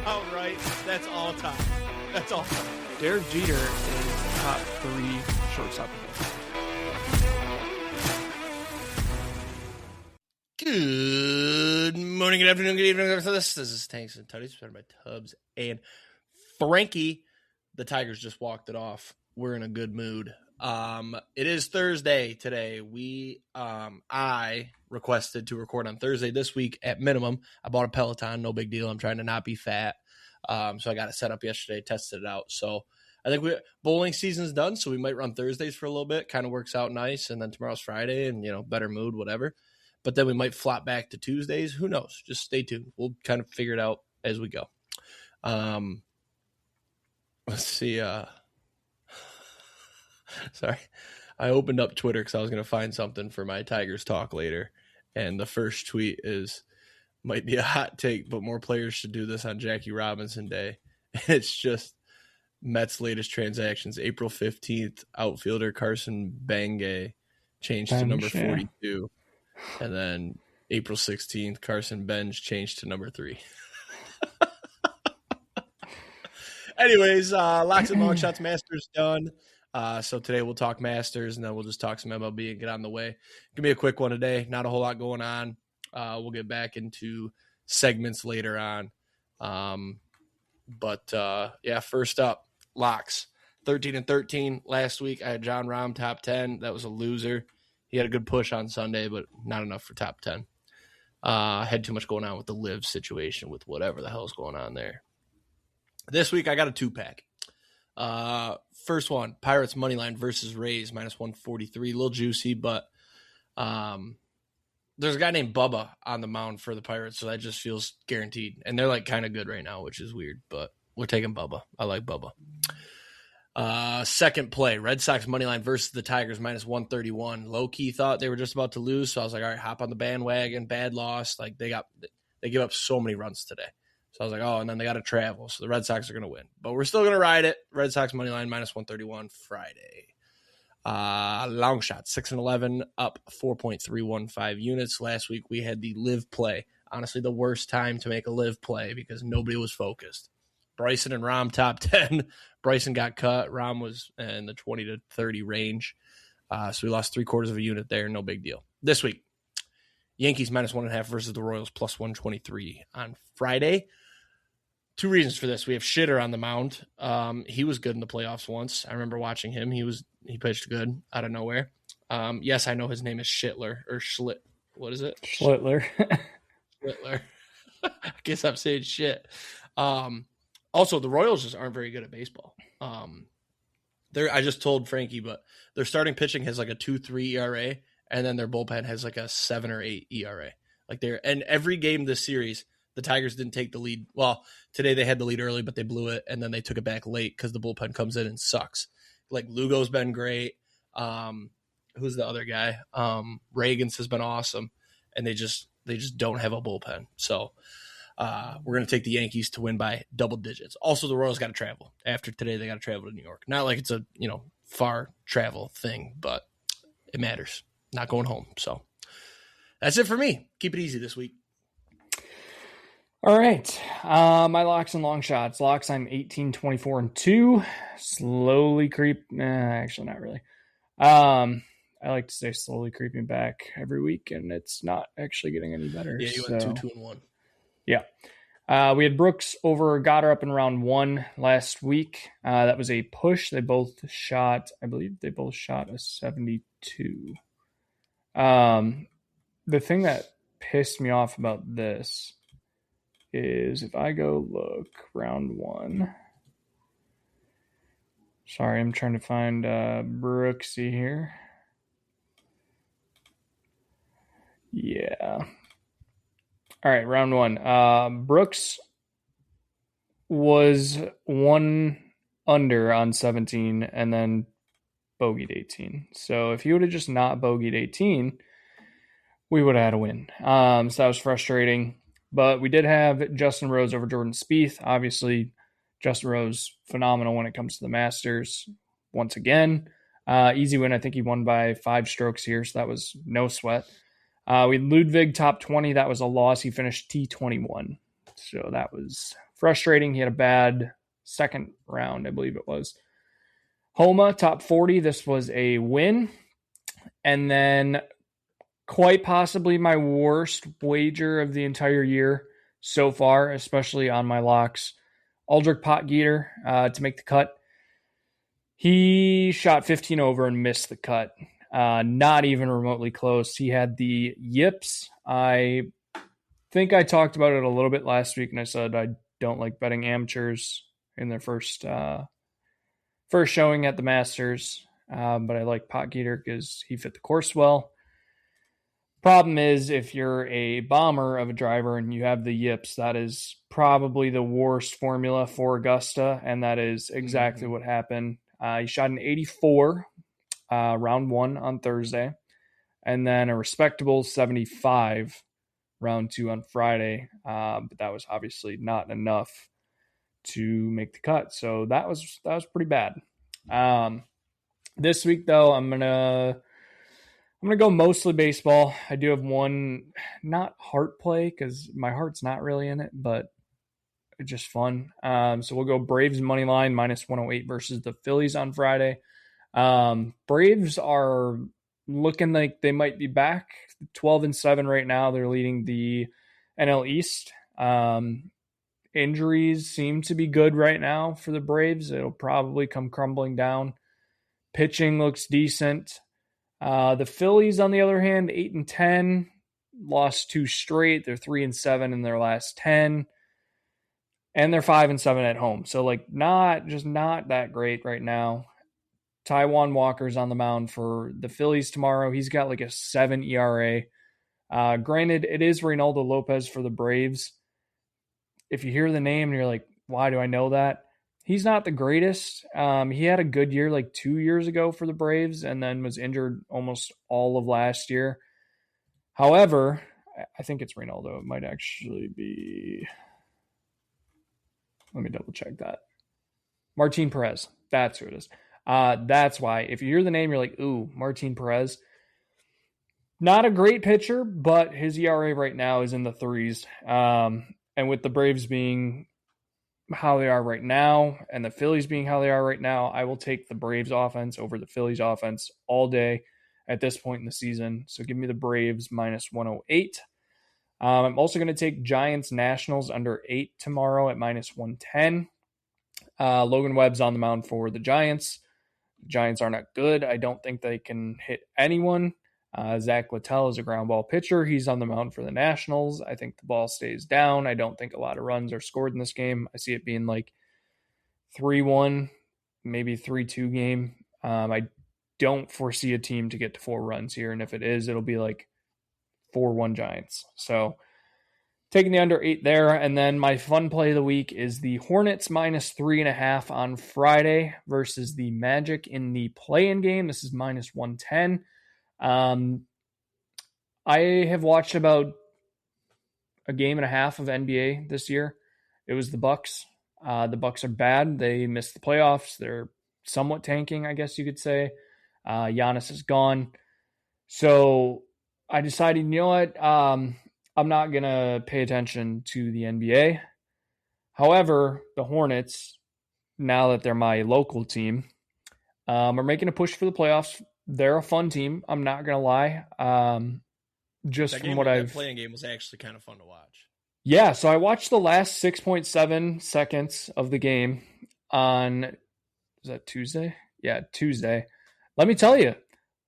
about right. That's all time. That's all time. Derek Jeter is top 3 shortstop. Good morning, good afternoon, good evening. This is Tanks and Tutties, presented by Tubbs and Frankie. The Tigers just walked it off. We're in a good mood. It is Thursday today. I requested to record on Thursday this week at minimum. I bought a Peloton, no big deal. I'm trying to not be fat. So I got it set up yesterday, tested it out. So I think bowling season's done, so we might run Thursdays for a little bit. Kind of works out nice. And then tomorrow's Friday and, better mood, whatever. But then we might flop back to Tuesdays. Who knows? Just stay tuned. We'll kind of figure it out as we go. Let's see. Sorry. I opened up Twitter because I was going to find something for my Tigers talk later. And the first tweet might be a hot take, but more players should do this on Jackie Robinson Day. It's just Mets' latest transactions. April 15th, outfielder Carson Bengay changed to number 42. And then April 16th, Carson Bench changed to number 3. Anyways, Locks and Longshots Masters done. So today we'll talk Masters, and then we'll just talk some MLB and get on the way. Gonna be a quick one today. Not a whole lot going on. We'll get back into segments later on. First up, Locks. 13-13 last week. I had John Rahm top 10. That was a loser. He had a good push on Sunday, but not enough for top 10. Had too much going on with the live situation with whatever the hell's going on there. This week, I got a 2-pack. First one, Pirates moneyline versus Rays, -143. A little juicy, but there's a guy named Bubba on the mound for the Pirates, so that just feels guaranteed. And they're kind of good right now, which is weird, but we're taking Bubba. I like Bubba. Second play, Red Sox moneyline versus the Tigers, -131. Low-key thought they were just about to lose, so I was like, all right, hop on the bandwagon. Bad loss. They give up so many runs today. So I was like, oh, and then they got to travel, so the Red Sox are going to win. But we're still going to ride it. Red Sox moneyline, -131 Friday. Long shot, 6-11, up 4.315 units. Last week we had the live play. Honestly, the worst time to make a live play because nobody was focused. Bryson and Rahm top 10. Bryson got cut. Rahm was in the 20 to 30 range. So we lost 3/4 of a unit there. No big deal. This week, Yankees -1.5 versus the Royals +123 on Friday. 2 reasons for this. We have Shitter on the mound. He was good in the playoffs once. I remember watching him. He pitched good out of nowhere. Yes, I know his name is Schittler or Schlitt. What is it? Schlittler. Schlittler. I guess I'm saying shit. Also, the Royals just aren't very good at baseball. I just told Frankie, but their starting pitching has a 2.3 ERA, and then their bullpen has a 7 or 8 ERA. And every game this series, the Tigers didn't take the lead. Well, today they had the lead early, but they blew it, and then they took it back late because the bullpen comes in and sucks. Lugo's been great. Who's the other guy? Reagans has been awesome, and they just don't have a bullpen. So we're going to take the Yankees to win by double digits. Also, the Royals got to travel. After today, they got to travel to New York. Not like it's a far travel thing, but it matters. Not going home. So that's it for me. Keep it easy this week. All right. My locks and long shots. Locks, I'm 18-24-2. Slowly actually not really. I like to say slowly creeping back every week, and it's not actually getting any better. Yeah, you went 2-2-1. Yeah. We had Brooks over Goddard up in round 1 last week. That was a push. I believe they both shot a 72. The thing that pissed me off about this is if I go look round 1. Sorry, I'm trying to find Brooksy here. Yeah. All right, round 1. Brooks was 1 under on 17 and then bogeyed 18. So if he would have just not bogeyed 18, we would have had a win. So that was frustrating. But we did have Justin Rose over Jordan Spieth. Obviously, Justin Rose, phenomenal when it comes to the Masters. Once again, easy win. I think he won by 5 strokes here, so that was no sweat. We had Ludwig top 20. That was a loss. He finished T21. So that was frustrating. He had a bad second round, I believe it was. Homa, top 40. This was a win. And then quite possibly my worst wager of the entire year so far, especially on my locks. Aldrich Potgieter to make the cut. He shot 15 over and missed the cut. Not even remotely close. He had the yips. I think I talked about it a little bit last week, and I said I don't like betting amateurs in their first showing at the Masters, but I like Potgieter because he fit the course well. Problem is, if you're a bomber of a driver and you have the yips, that is probably the worst formula for Augusta, and that is exactly what happened. He shot an 84 round 1 on Thursday, and then a respectable 75 round 2 on Friday, but that was obviously not enough to make the cut, so that was pretty bad. This week, though, I'm gonna go mostly baseball. I do have one, not heart play because my heart's not really in it, but it's just fun. So we'll go Braves money line minus 108 versus the Phillies on Friday. Braves are looking like they might be back 12-7 right now. They're leading the NL East. Injuries seem to be good right now for the Braves. It'll probably come crumbling down. Pitching looks decent. The Phillies, on the other hand, 8-10, lost 2 straight. They're 3-7 in their last 10, and they're 5-7 at home. So not that great right now. Taijuan Walker's on the mound for the Phillies tomorrow. He's got a 7 ERA. Granted, it is Reynaldo Lopez for the Braves. If you hear the name and you're like, why do I know that? He's not the greatest. He had a good year 2 years ago for the Braves and then was injured almost all of last year. However, I think it's Reynaldo. It might actually be... Let me double check that. Martin Perez. That's who it is. That's why. If you hear the name, you're like, ooh, Martin Perez. Not a great pitcher, but his ERA right now is in the 3s. And with the Braves being how they are right now and the Phillies being how they are right now, I will take the Braves offense over the Phillies offense all day at this point in the season. So give me the Braves minus 108. I'm also going to take Giants Nationals under 8 tomorrow at minus 110. Logan Webb's on the mound for the Giants. The Giants are not good. I don't think they can hit anyone. Zach Littell is a ground ball pitcher. He's on the mound for the Nationals. I think the ball stays down. I don't think a lot of runs are scored in this game. I see it being 3-1, maybe 3-2 game. I don't foresee a team to get to 4 runs here. And if it is, it'll be 4-1 Giants. So taking the under 8 there. And then my fun play of the week is the Hornets minus 3.5 on Friday versus the Magic in the play-in game. This is minus 110. I have watched about a game and a half of NBA this year. It was the Bucks. The Bucks are bad. They missed the playoffs. They're somewhat tanking, I guess you could say. Giannis is gone. So I decided, you know what? I'm not going to pay attention to the NBA. However, the Hornets, now that they're my local team, are making a push for the playoffs. They're a fun team. I'm not going to lie. That playing game was actually kind of fun to watch. Yeah, so I watched the last 6.7 seconds of the game on, is that Tuesday? Yeah, Tuesday. Let me tell you,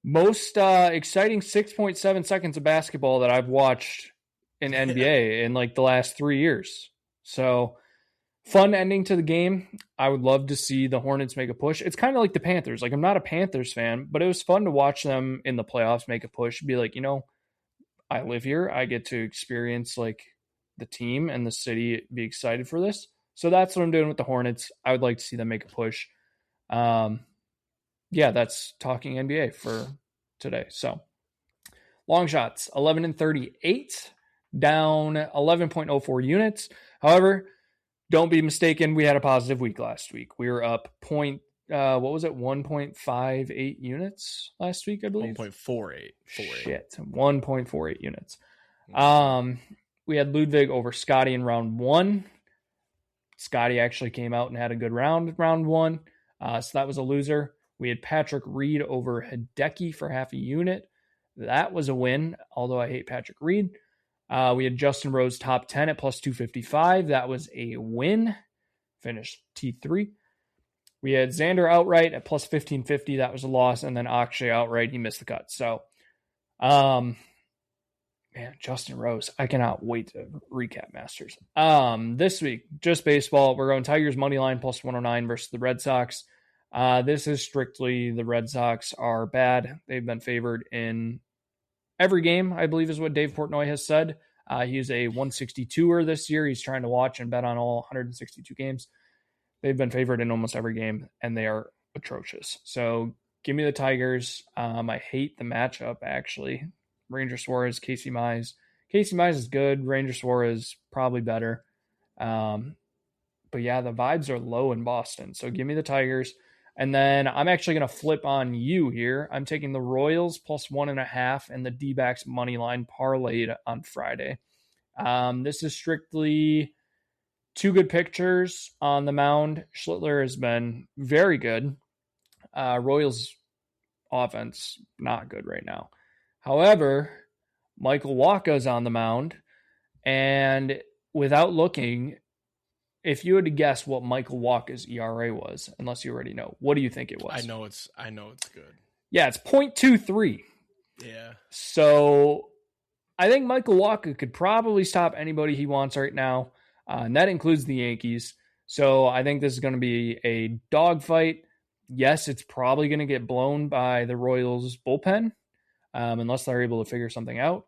most exciting 6.7 seconds of basketball that I've watched in NBA in the last 3 years. So fun ending to the game. I would love to see the Hornets make a push. It's kind of like the Panthers. I'm not a Panthers fan, but it was fun to watch them in the playoffs make a push. Be I live here. I get to experience the team and the city be excited for this. So that's what I'm doing with the Hornets. I would like to see them make a push. Yeah, that's talking NBA for today. So long shots, 11-38, down 11.04 units. However, don't be mistaken. We had a positive week last week. We were up 1.58 units last week, I believe. 1.48. Shit, 1.48 units. We had Ludwig over Scotty in round 1. Scotty actually came out and had a good round 1. So that was a loser. We had Patrick Reed over Hideki for half a unit. That was a win, although I hate Patrick Reed. We had Justin Rose top 10 at plus 255. That was a win. Finished T3. We had Xander outright at plus 1550. That was a loss. And then Akshay outright. He missed the cut. So, man, Justin Rose. I cannot wait to recap Masters. This week, just baseball. We're going Tigers money line plus 109 versus the Red Sox. This is strictly the Red Sox are bad. They've been favored in every game, I believe is what Dave Portnoy has said. He's a 162er this year. He's trying to watch and bet on all 162 games. They've been favored in almost every game, and they are atrocious. So give me the Tigers. I hate the matchup, actually. Ranger Suarez, Casey Mize. Casey Mize is good. Ranger Suarez probably better. But yeah, the vibes are low in Boston. So give me the Tigers. And then I'm actually going to flip on you here. I'm taking the Royals plus 1.5 and the D-backs money line parlayed on Friday. This is strictly two good pitchers on the mound. Schlittler has been very good. Royals offense, not good right now. However, Michael Wacha's on the mound. And without looking, if you had to guess what Michael Wacha's ERA was, unless you already know, what do you think it was? I know it's good. Yeah, it's 0.23. Yeah. So I think Michael Wacha could probably stop anybody he wants right now, and that includes the Yankees. So I think this is going to be a dogfight. Yes, it's probably going to get blown by the Royals bullpen, unless they're able to figure something out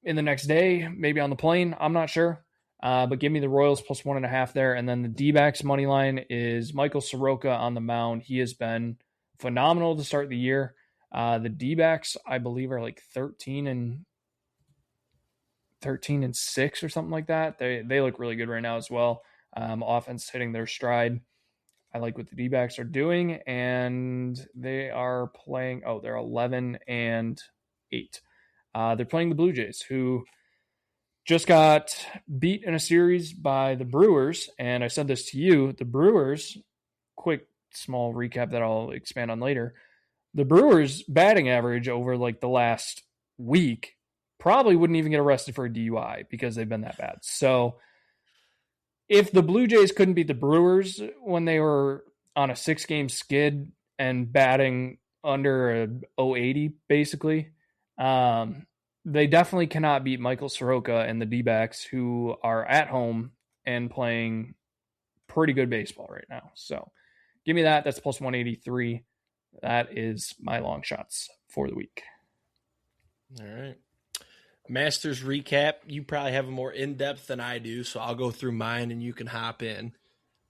in the next day, maybe on the plane. I'm not sure. But give me the Royals plus 1.5 there. And then the D-backs money line is Michael Soroka on the mound. He has been phenomenal to start the year. The D-backs, I believe, are like 13 and 6 or something like that. They look really good right now as well. Offense hitting their stride. I like what the D-backs are doing, and they are playing. Oh, they're 11 and 8. They're playing the Blue Jays, who just got beat in a series by the Brewers. And I said this to you, the Brewers, quick small recap that I'll expand on later. The Brewers batting average over like the last week probably wouldn't even get arrested for a DUI because they've been that bad. So if the Blue Jays couldn't beat the Brewers when they were on a 6-game skid and batting under a 080 basically, they definitely cannot beat Michael Soroka and the D-backs, who are at home and playing pretty good baseball right now. So give me that. That's plus 183. That is my long shots for the week. All right. Masters recap. You probably have a more in-depth than I do, so I'll go through mine and you can hop in.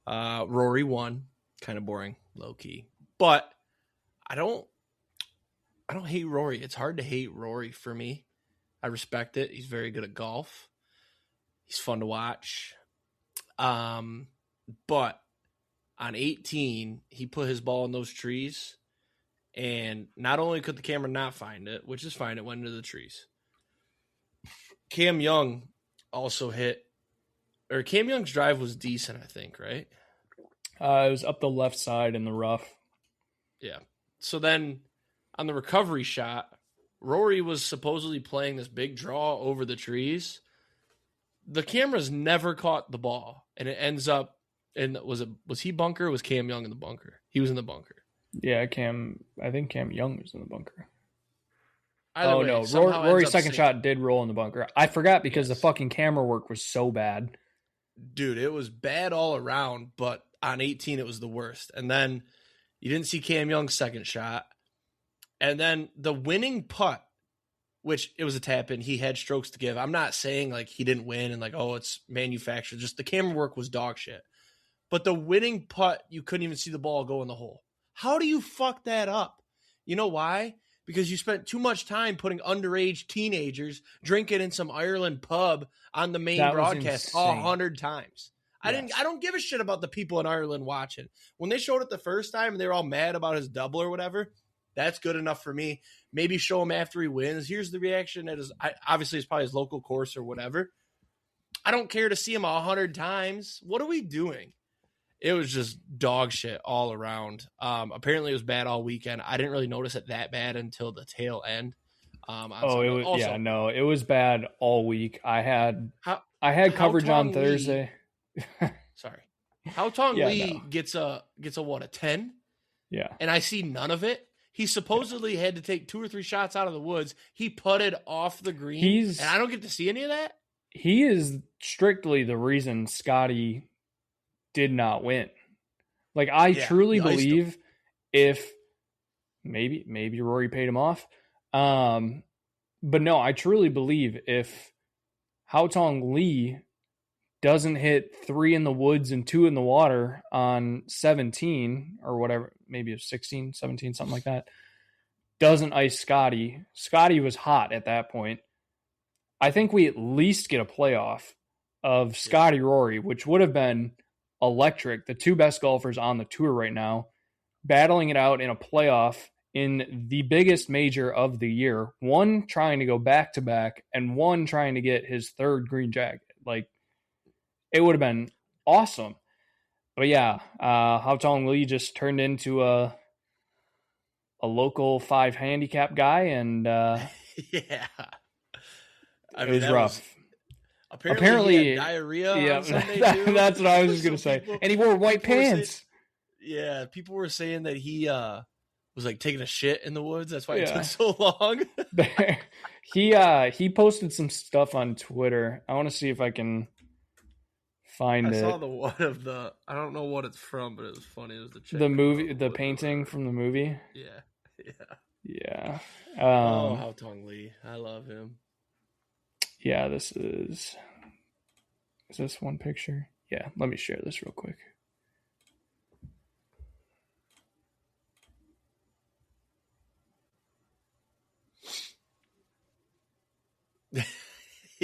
Rory won. Kind of boring, low-key. But I don't hate Rory. It's hard to hate Rory for me. I respect it. He's very good at golf. He's fun to watch. But on 18, he put his ball in those trees, and not only could the camera not find it, which is fine, it went into the trees. Cam Young also hit, or Cam Young's drive was decent, I think, right? It was up the left side in the rough. Yeah. So then on the recovery shot, Rory was supposedly playing this big draw over the trees. The cameras never caught the ball, and it ends up in was he bunker or was Cam Young in the bunker? He was in the bunker. Yeah, I think Cam Young was in the bunker. Either way, no, Rory's second shot did roll in the bunker. I forgot because the fucking camera work was so bad. Dude, it was bad all around, but on 18 it was the worst. And then you didn't see Cam Young's second shot. And then the winning putt, which it was a tap in, he had strokes to give. I'm not saying like he didn't win and like, oh, it's manufactured. Just the camera work was dog shit. But the winning putt, you couldn't even see the ball go in the hole. How do you fuck that up? You know why? Because you spent too much time putting underage teenagers drinking in some Ireland pub on the main broadcast 100 times. Yes. I don't give a shit about the people in Ireland watching. When they showed it the first time and they were all mad about his double or whatever, that's good enough for me. Maybe show him after he wins. Here's the reaction. Obviously, it's probably his local course or whatever. I don't care to see him 100 times. What are we doing? It was just dog shit all around. Apparently it was bad all weekend. I didn't really notice it that bad until the tail end. It was also, it was bad all week. I had coverage on Thursday. Sorry. How Tong Lee gets a what, a 10? Yeah. And I see none of it. He supposedly had to take 2 or 3 shots out of the woods. He putted off the green, and I don't get to see any of that. He is strictly the reason Scotty did not win. Like, I truly believe if maybe Rory paid him off. But no, I truly believe if Haotong Lee doesn't hit 3 in the woods and 2 in the water on 17 or whatever, maybe it's 16, 17, something like that, doesn't ice Scotty. Scotty was hot at that point. I think we at least get a playoff of Scotty Rory, which would have been electric. The 2 best golfers on the tour right now, battling it out in a playoff in the biggest major of the year. One trying to go back-to-back and one trying to get his 3rd green jacket. Like, it would have been awesome. But yeah, Haotong Lee just turned into a local 5 handicap guy, and yeah. I mean, it was rough. Apparently he had diarrhea on Sunday too. That's what I was just going to say. And he wore white pants. People were saying that he was like taking a shit in the woods. That's why it took so long. He posted some stuff on Twitter. I want to see if I can find it. I saw the one of I don't know what it's from, but it was funny. It was the chick. The movie, the painting from the movie. Yeah. Haotong Lee. I love him. Yeah, is this one picture? Yeah, let me share this real quick.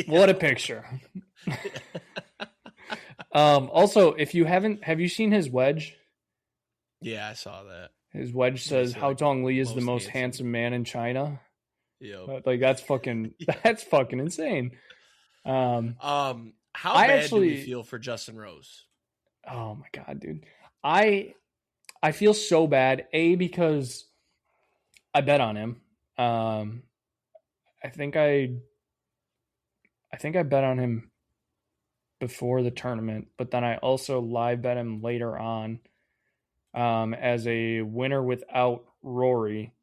What a picture. Also, if you have you seen his wedge? Yeah, I saw that. His wedge says Haotong Lee is the most handsome man in China. Yeah, like that's fucking insane. How bad do we feel for Justin Rose? Oh my god, dude. I feel so bad. Because I bet on him. I think I bet on him before the tournament, but then I also live bet him later on as a winner without Rory.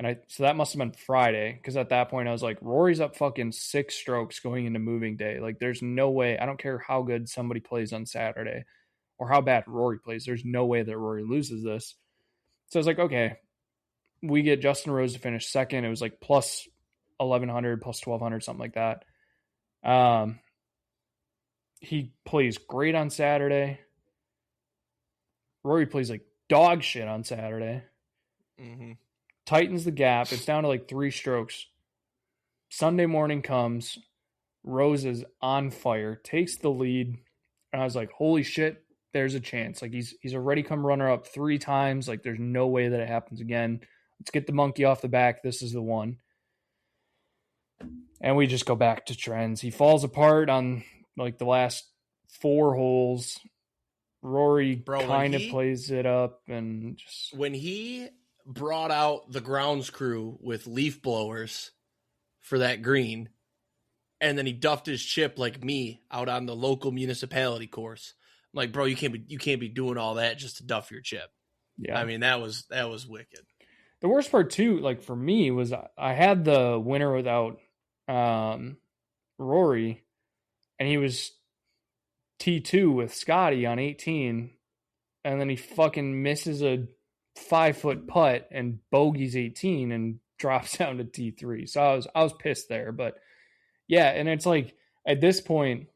And so that must have been Friday, because at that point I was like, Rory's up fucking 6 strokes going into moving day. Like, there's no way. I don't care how good somebody plays on Saturday or how bad Rory plays. There's no way that Rory loses this. So I was like, okay, we get Justin Rose to finish second. It was like plus 1,100, plus 1,200, something like that. He plays great on Saturday. Rory plays like dog shit on Saturday. Mm-hmm. Tightens the gap. It's down to like 3 strokes. Sunday morning comes. Rose is on fire. Takes the lead. And I was like, holy shit, there's a chance. Like, he's already come runner-up 3 times. Like, there's no way that it happens again. Let's get the monkey off the back. This is the one. And we just go back to trends. He falls apart on like the last 4 holes. Rory kind of plays it up, and just when he brought out the grounds crew with leaf blowers for that green, and then he duffed his chip like me out on the local municipality course. I'm like, bro, you can't be doing all that just to duff your chip. Yeah, I mean, that was wicked. The worst part too, like for me, was I had the winner without Rory, and he was T2 with Scotty on 18, and then he fucking misses a 5-foot putt and bogeys 18 and drops down to T3. So I was pissed there, but yeah, and it's like at this point,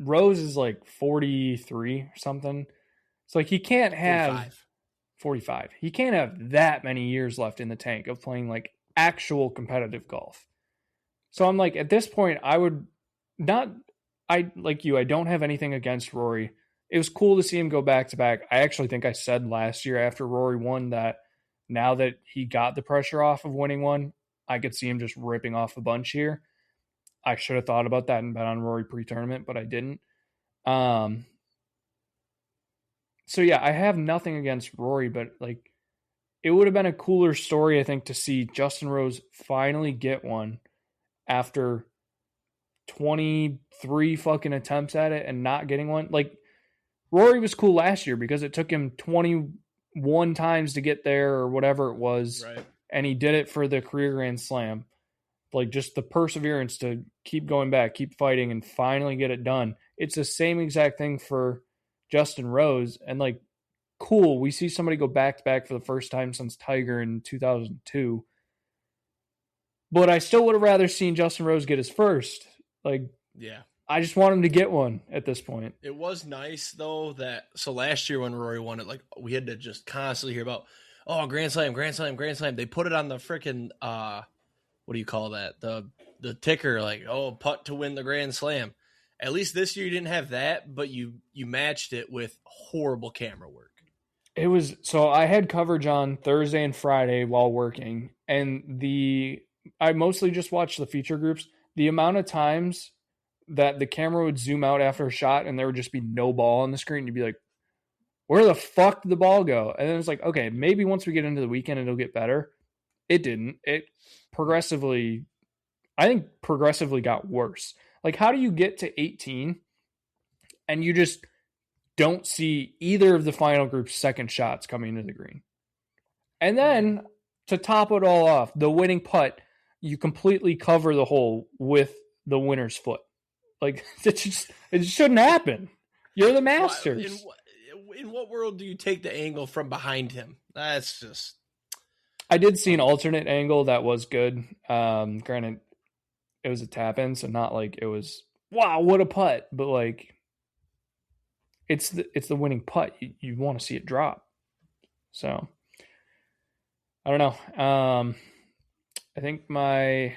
Rose is like 43 or something. It's like he can't have 45. He can't have that many years left in the tank of playing like actual competitive golf. So I'm like, at this point, I would not. I like you. I don't have anything against Rory. It was cool to see him go back to back. I actually think I said last year after Rory won that now that he got the pressure off of winning one, I could see him just ripping off a bunch here. I should have thought about that and bet on Rory pre-tournament, but I didn't. So yeah, I have nothing against Rory, but like it would have been a cooler story, I think, to see Justin Rose finally get one after 23 fucking attempts at it and not getting one. Like Rory was cool last year because it took him 21 times to get there or whatever it was. Right. And he did it for the career Grand Slam. Like just the perseverance to keep going back, keep fighting, and finally get it done. It's the same exact thing for Justin Rose. And like, cool, we see somebody go back to back for the first time since Tiger in 2002. But I still would have rather seen Justin Rose get his first. Like, yeah, I just want him to get one at this point. It was nice though that so last year when Rory won it, like we had to just constantly hear about, oh, Grand Slam, Grand Slam, Grand Slam. They put it on the freaking what do you call that? The ticker, like, oh, putt to win the Grand Slam. At least this year you didn't have that, but you matched it with horrible camera work. It was so I had coverage on Thursday and Friday while working, and I mostly just watched the feature groups. The amount of times that the camera would zoom out after a shot and there would just be no ball on the screen, you'd be like, where the fuck did the ball go? And then it's like, okay, maybe once we get into the weekend it'll get better. It didn't. It progressively got worse. Like, how do you get to 18 and you just don't see either of the final group's second shots coming into the green? And then to top it all off, the winning putt, you completely cover the hole with the winner's foot. Like, it shouldn't happen. You're the Masters. In what world do you take the angle from behind him? That's just... I did see an alternate angle that was good. Granted, it was a tap in, so not like it was, wow, what a putt. But like, it's the winning putt. You want to see it drop. So, I don't know. I think I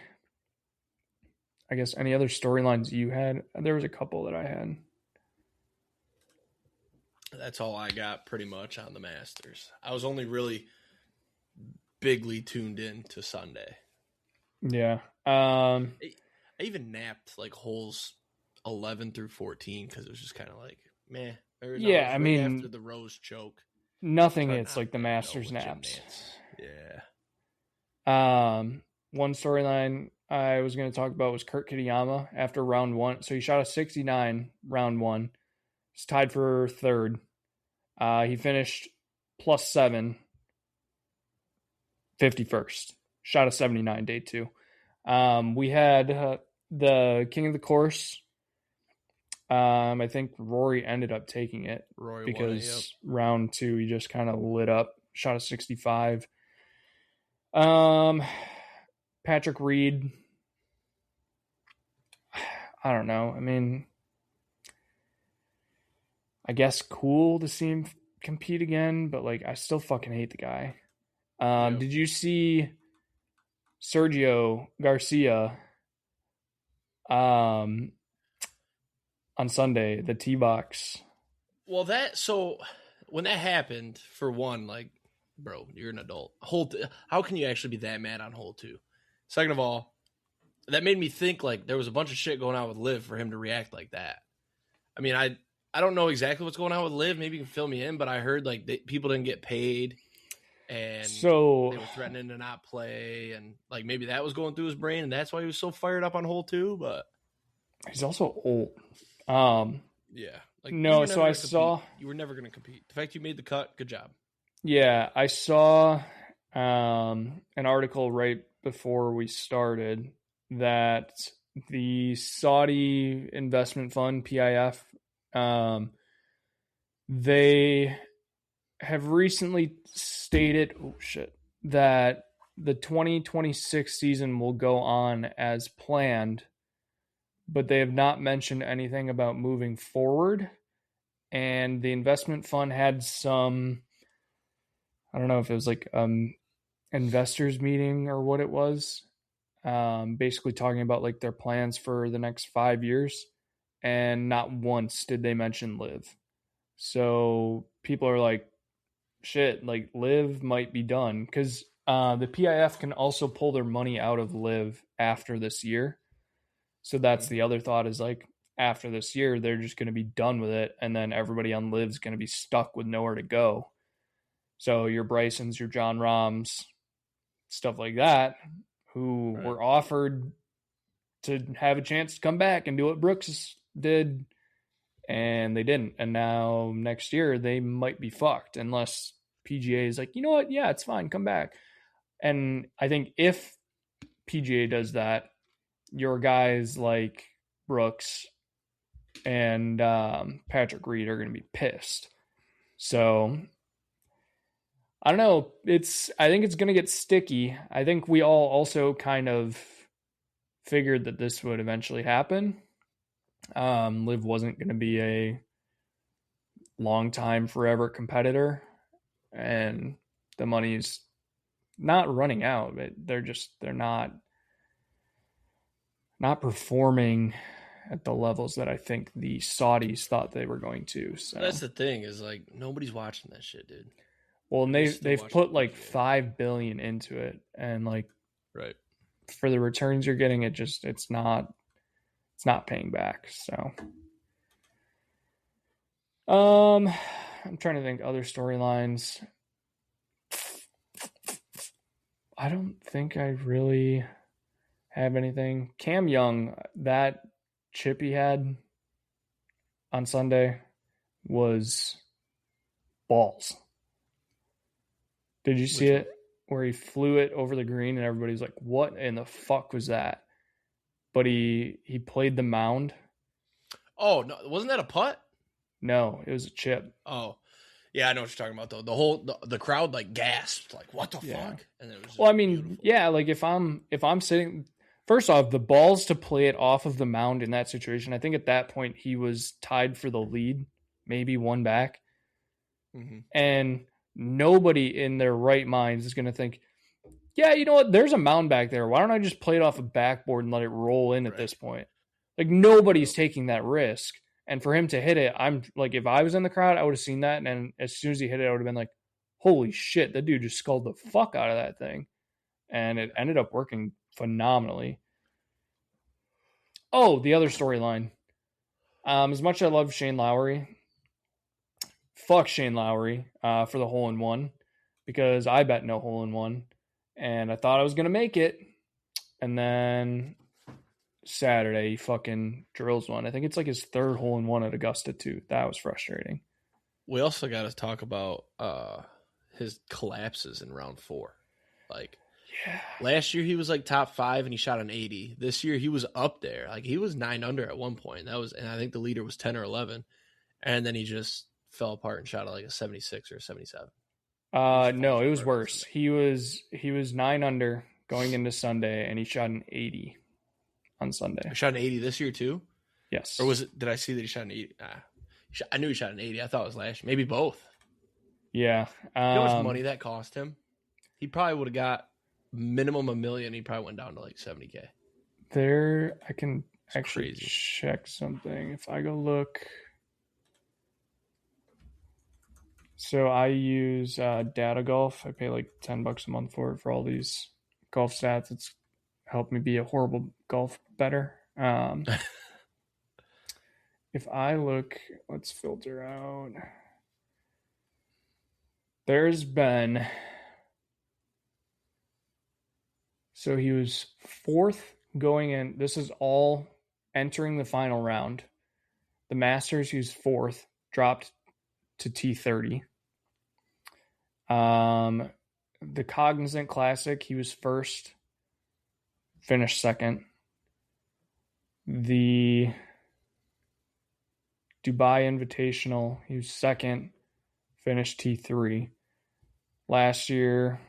guess any other storylines you had? There was a couple that I had. That's all I got pretty much on the Masters. I was only really bigly tuned in to Sunday. Yeah. I even napped like holes 11 through 14 because it was just kind of like, meh. Yeah, I mean, after the Rose choke. Nothing hits like the Masters naps. Yeah. One storyline I was going to talk about was Kurt Kitayama after round one. So he shot a 69 round one. He's tied for third. He finished +7, 51st. Shot a 79 day two. We had the king of the course. I think Rory ended up taking it because round two he just kind of lit up. Shot a 65. Patrick Reed. I don't know. I mean, I guess cool to see him compete again, but like I still fucking hate the guy. Did you see Sergio Garcia on Sunday, the tee box? Well, so when that happened, for one, like, bro, you're an adult. How can you actually be that mad on hole two? Second of all, that made me think like there was a bunch of shit going on with Liv for him to react like that. I mean, I don't know exactly what's going on with Liv. Maybe you can fill me in, but I heard like people didn't get paid, and so they were threatening to not play, and like maybe that was going through his brain, and that's why he was so fired up on hole two. But he's also old. Yeah. Like, no, so I saw you were never going to compete. The fact you made the cut, good job. Yeah, I saw an article right before we started that the Saudi investment fund, PIF, they have recently stated, that the 2026 season will go on as planned, but they have not mentioned anything about moving forward. And the investment fund had some, I don't know if it was like investors meeting or what it was, basically talking about like their plans for the next 5 years, and not once did they mention Liv. So people are like, shit, like Liv might be done, because the PIF can also pull their money out of Liv after this year. So that's the other thought is like after this year, they're just going to be done with it. And then everybody on Live's going to be stuck with nowhere to go. So your Brysons, your John Rahms, stuff like that, who were offered to have a chance to come back and do what Brooks did, and they didn't. And now next year they might be fucked unless PGA is like, you know what? Yeah, it's fine. Come back. And I think if PGA does that, your guys like Brooks and Patrick Reed are going to be pissed. So I don't know. I think it's going to get sticky. I think we all also kind of figured that this would eventually happen. Liv wasn't going to be a long time forever competitor, and the money's not running out. They're not performing at the levels that I think the Saudis thought they were going to. So that's the thing is like nobody's watching that shit, dude. Well, and they've put like $5 billion into it, and like for the returns you're getting, it's not paying back. So, I'm trying to think other storylines. I don't think I really have anything. Cam Young, that chip he had on Sunday was balls. Did you see it? Where he flew it over the green and everybody's like, what in the fuck was that? But he played the mound. Oh, no, wasn't that a putt? No, it was a chip. Oh, yeah, I know what you're talking about though. The crowd like gasped, like what the fuck? And it was well, I mean, beautiful. Yeah, like if I'm sitting, first off, the balls to play it off of the mound in that situation. I think at that point he was tied for the lead, maybe one back, and nobody in their right minds is going to think, yeah, you know what? There's a mound back there. Why don't I just play it off a backboard and let it roll in at this point? Like nobody's taking that risk. And for him to hit it, I'm like, if I was in the crowd, I would have seen that. And as soon as he hit it, I would have been like, holy shit, that dude just sculled the fuck out of that thing. And it ended up working phenomenally. Oh, the other storyline. As much as I love Shane Lowry, fuck Shane Lowry for the hole-in-one, because I bet no hole-in-one. And I thought I was going to make it. And then Saturday, he fucking drills one. I think it's like his third hole-in-one at Augusta, too. That was frustrating. We also got to talk about his collapses in round 4. Like, last year he was like top 5 and he shot an 80. This year he was up there. Like, he was 9 under at one point. And I think the leader was 10 or 11. And then he just fell apart and shot like a 76 or a 77. No, it was worse. He was 9 under going into Sunday, and he shot an 80 on Sunday. He shot an 80 this year too? Yes. Or was it? Did I see that he shot an 80? I knew he shot an 80. I thought it was last year. Maybe both. Yeah. You know how much money that cost him? He probably would have got minimum $1 million. He probably went down to like 70K. I can actually check something. If I go look. So I use Data Golf. I pay like $10 a month for it for all these golf stats. It's helped me be a horrible golf bettor. If I look, let's filter out. There's been. So he was 4th going in. This is all entering the final round. The Masters, he was 4th, dropped to T30. The Cognizant Classic, he was 1st, finished 2nd. The Dubai Invitational, he was 2nd, finished T3. Last year,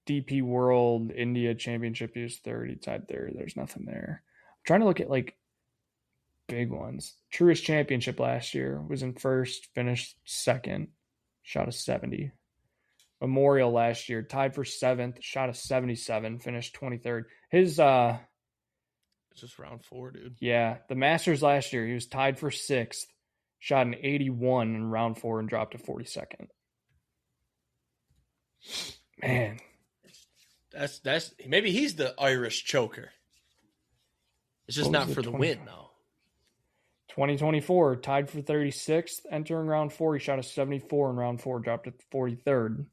DP World India Championship, he was 3rd, he tied 3rd. There's nothing there. I'm trying to look at like big ones. Truist Championship last year was in 1st, finished 2nd, shot a 70. Memorial last year, tied for 7th, shot a 77, finished 23rd. His it's just round 4, dude. Yeah, the Masters last year, he was tied for 6th, shot an 81 in round 4 and dropped to 42nd. Man, that's maybe he's the Irish choker. It's just not for the win, though. 2024, tied for 36th. Entering round 4, he shot a 74 in round 4, dropped to 43rd.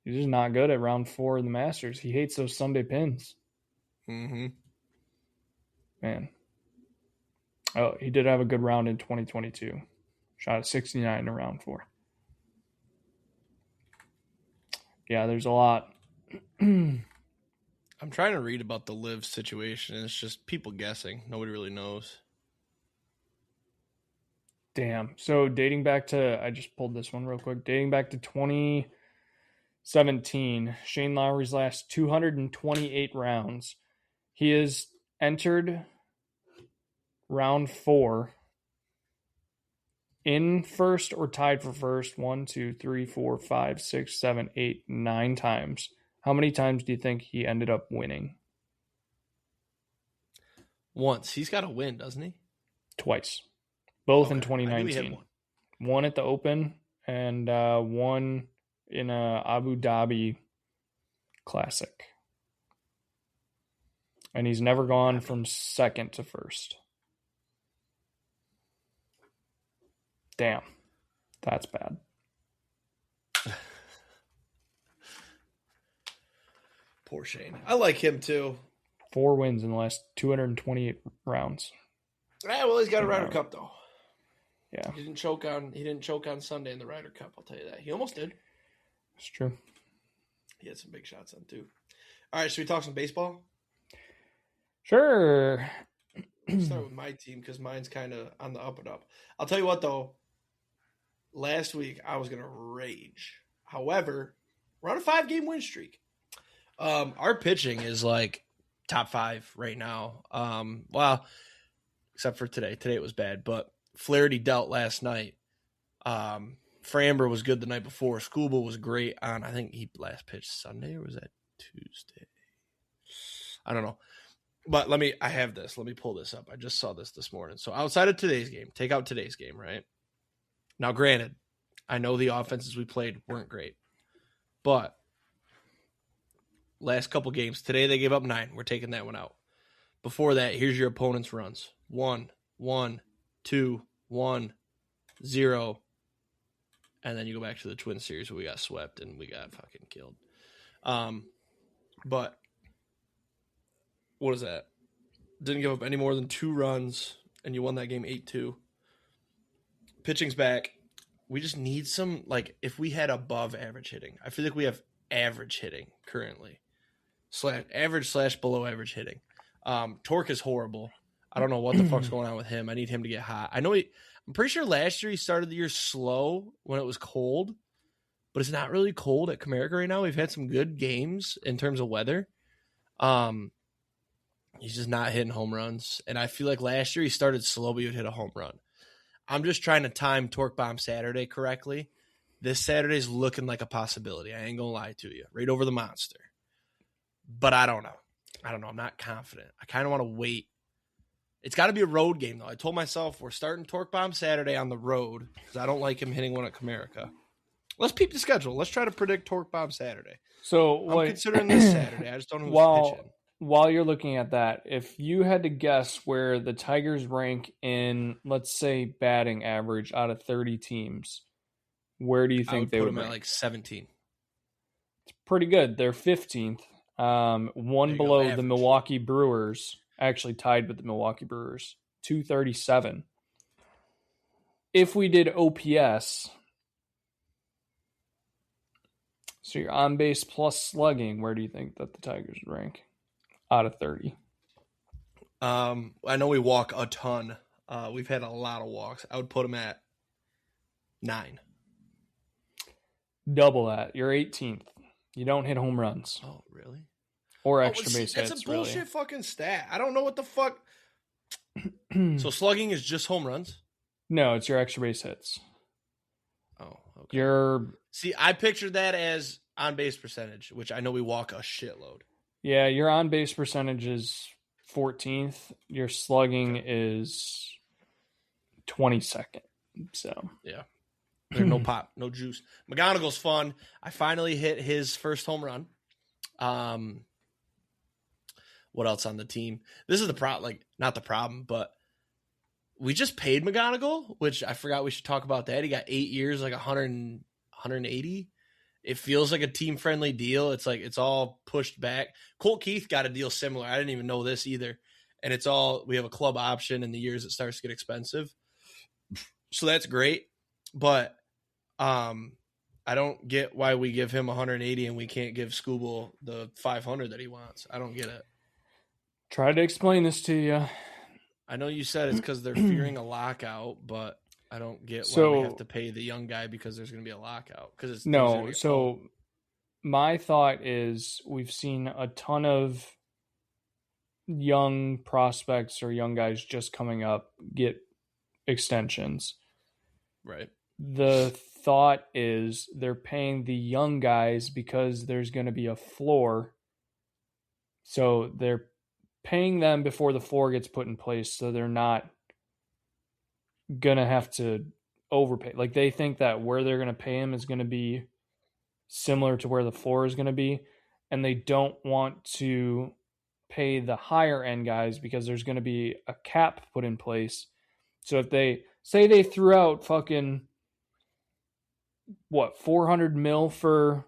He's just not good at round 4 in the Masters. He hates those Sunday pins. Mm-hmm. Man. Oh, he did have a good round in 2022. Shot a 69 in round 4. Yeah, there's a lot. I'm trying to read about the live situation. It's just people guessing. Nobody really knows. Damn. So dating back to, I just pulled this one real quick. Dating back to 2017, Shane Lowry's last 228 rounds. He has entered round 4 in first or tied for first 1, 2, 3, 4, 5, 6, 7, 8, 9 times. How many times do you think he ended up winning? Once. He's got to win, doesn't he? Twice. Both Okay. in 2019. One at the Open and one in a Abu Dhabi Classic. And he's never gone from second to first. Damn. That's bad. Poor Shane. I like him too. 4 wins in the last 228 rounds. Yeah, well, he's got a Ryder Cup though. Yeah. He didn't choke on Sunday in the Ryder Cup, I'll tell you that. He almost did. It's true. He had some big shots on too. All right, should we talk some baseball? Sure. I'll start with my team because mine's kind of on the up and up. I'll tell you what though. Last week I was gonna rage. However, we're on a 5-game win streak. Our pitching is like top 5 right now. Well, except for today. Today it was bad, but Flaherty dealt last night. Framber was good the night before. Skubal was great on, I think he last pitched Sunday, or was that Tuesday? I don't know. But I have this. Let me pull this up. I just saw this morning. So outside of today's game, take out today's game, right? Now, granted, I know the offenses we played weren't great. But last couple games, today they gave up 9. We're taking that one out. Before that, here's your opponent's runs. 1, 1, 2, 1, 0. And then you go back to the Twin Series where we got swept and we got fucking killed. But what is that? Didn't give up any more than 2 runs, and you won that game 8-2. Pitching's back. We just need some, if we had above average hitting. I feel like we have average hitting currently. Average / below average hitting. Torque is horrible. I don't know what the fuck's going on with him. I need him to get hot. I'm pretty sure last year he started the year slow when it was cold, but it's not really cold at Comerica right now. We've had some good games in terms of weather. He's just not hitting home runs. And I feel like last year he started slow, but he would hit a home run. I'm just trying to time Torque Bomb Saturday correctly. This Saturday's looking like a possibility. I ain't going to lie to you. Right over the monster. But I don't know. I'm not confident. I kind of want to wait. It's got to be a road game, though. I told myself we're starting Torque Bomb Saturday on the road because I don't like him hitting one at Comerica. Let's peep the schedule. Let's try to predict Torque Bomb Saturday. So I'm considering this Saturday. I just don't know who's pitching. While you're looking at that, if you had to guess where the Tigers rank in, let's say, batting average out of 30 teams, where do you think they would put them rank? at 17? It's pretty good. They're 15th, one below the Milwaukee Brewers, actually tied with the Milwaukee Brewers, 237. If we did OPS, so you're on base plus slugging, where do you think that the Tigers would rank out of 30? I know we walk a ton. We've had a lot of walks. I would put them at 9. Double that. You're 18th. You don't hit home runs. Oh, really? Or extra base hits, That's a bullshit fucking stat. I don't know what the fuck. So slugging is just home runs? No, it's your extra base hits. Oh, okay. See, I pictured that as on-base percentage, which I know we walk a shitload. Yeah, your on-base percentage is 14th. Your slugging is 22nd. So yeah, there's no pop, no juice. McGonigal's fun. I finally hit his first home run. what else on the team. This is the problem, like not the problem, but we just paid McGonigal, which I forgot we should talk about that. He got 8 years, like 180. It feels like a team-friendly deal. It's like it's all pushed back. Colt Keith got a deal similar. I didn't even know this either. And it's all, we have a club option in the years it starts to get expensive. So that's great. But I don't get why we give him 180 and we can't give Scooble the 500 that he wants. I don't get it. Try to explain this to you. I know you said it's because they're fearing a lockout, but I don't get why we have to pay the young guy because there's going to be a lockout. So my thought is we've seen a ton of young prospects or young guys just coming up get extensions. Right. The thought is they're paying the young guys because there's going to be a floor. So they're paying them before the floor gets put in place, so they're not going to have to overpay. Like they think that where they're going to pay him is going to be similar to where the floor is going to be, and they don't want to pay the higher end guys because there's going to be a cap put in place. So if they say they threw out fucking 400 mil for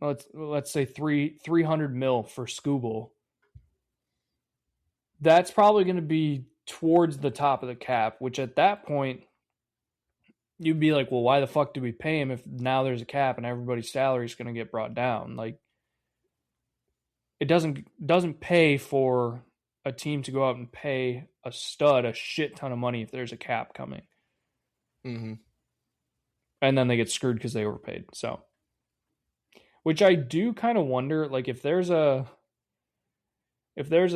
let's say 300 mil for Scooble, that's probably going to be towards the top of the cap, which at that point you'd be like, well, why the fuck do we pay him if now there's a cap and everybody's salary is going to get brought down? Like, it doesn't pay for a team to go out and pay a stud a shit ton of money if there's a cap coming. Mm-hmm. And then they get screwed because they overpaid. So, which I do kind of wonder, like if there's a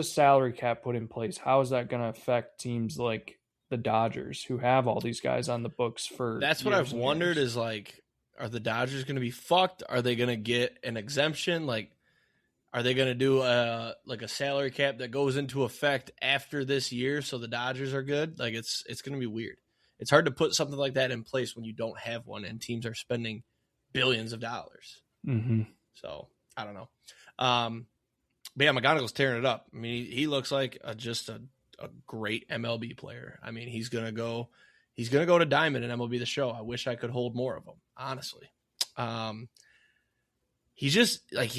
salary cap put in place, how is that going to affect teams like the Dodgers who have all these guys on the books for That's what I've wondered is like, are the Dodgers going to be fucked? Are they going to get an exemption? Like, are they going to do a salary cap that goes into effect after this year so the Dodgers are good? Like it's going to be weird. It's hard to put something like that in place when you don't have one and teams are spending billions of dollars. Mm-hmm. So I don't know. But yeah, McGonigal's tearing it up. I mean, he looks like just a great MLB player. I mean, he's gonna go to Diamond and MLB The Show. I wish I could hold more of him, honestly. He's just like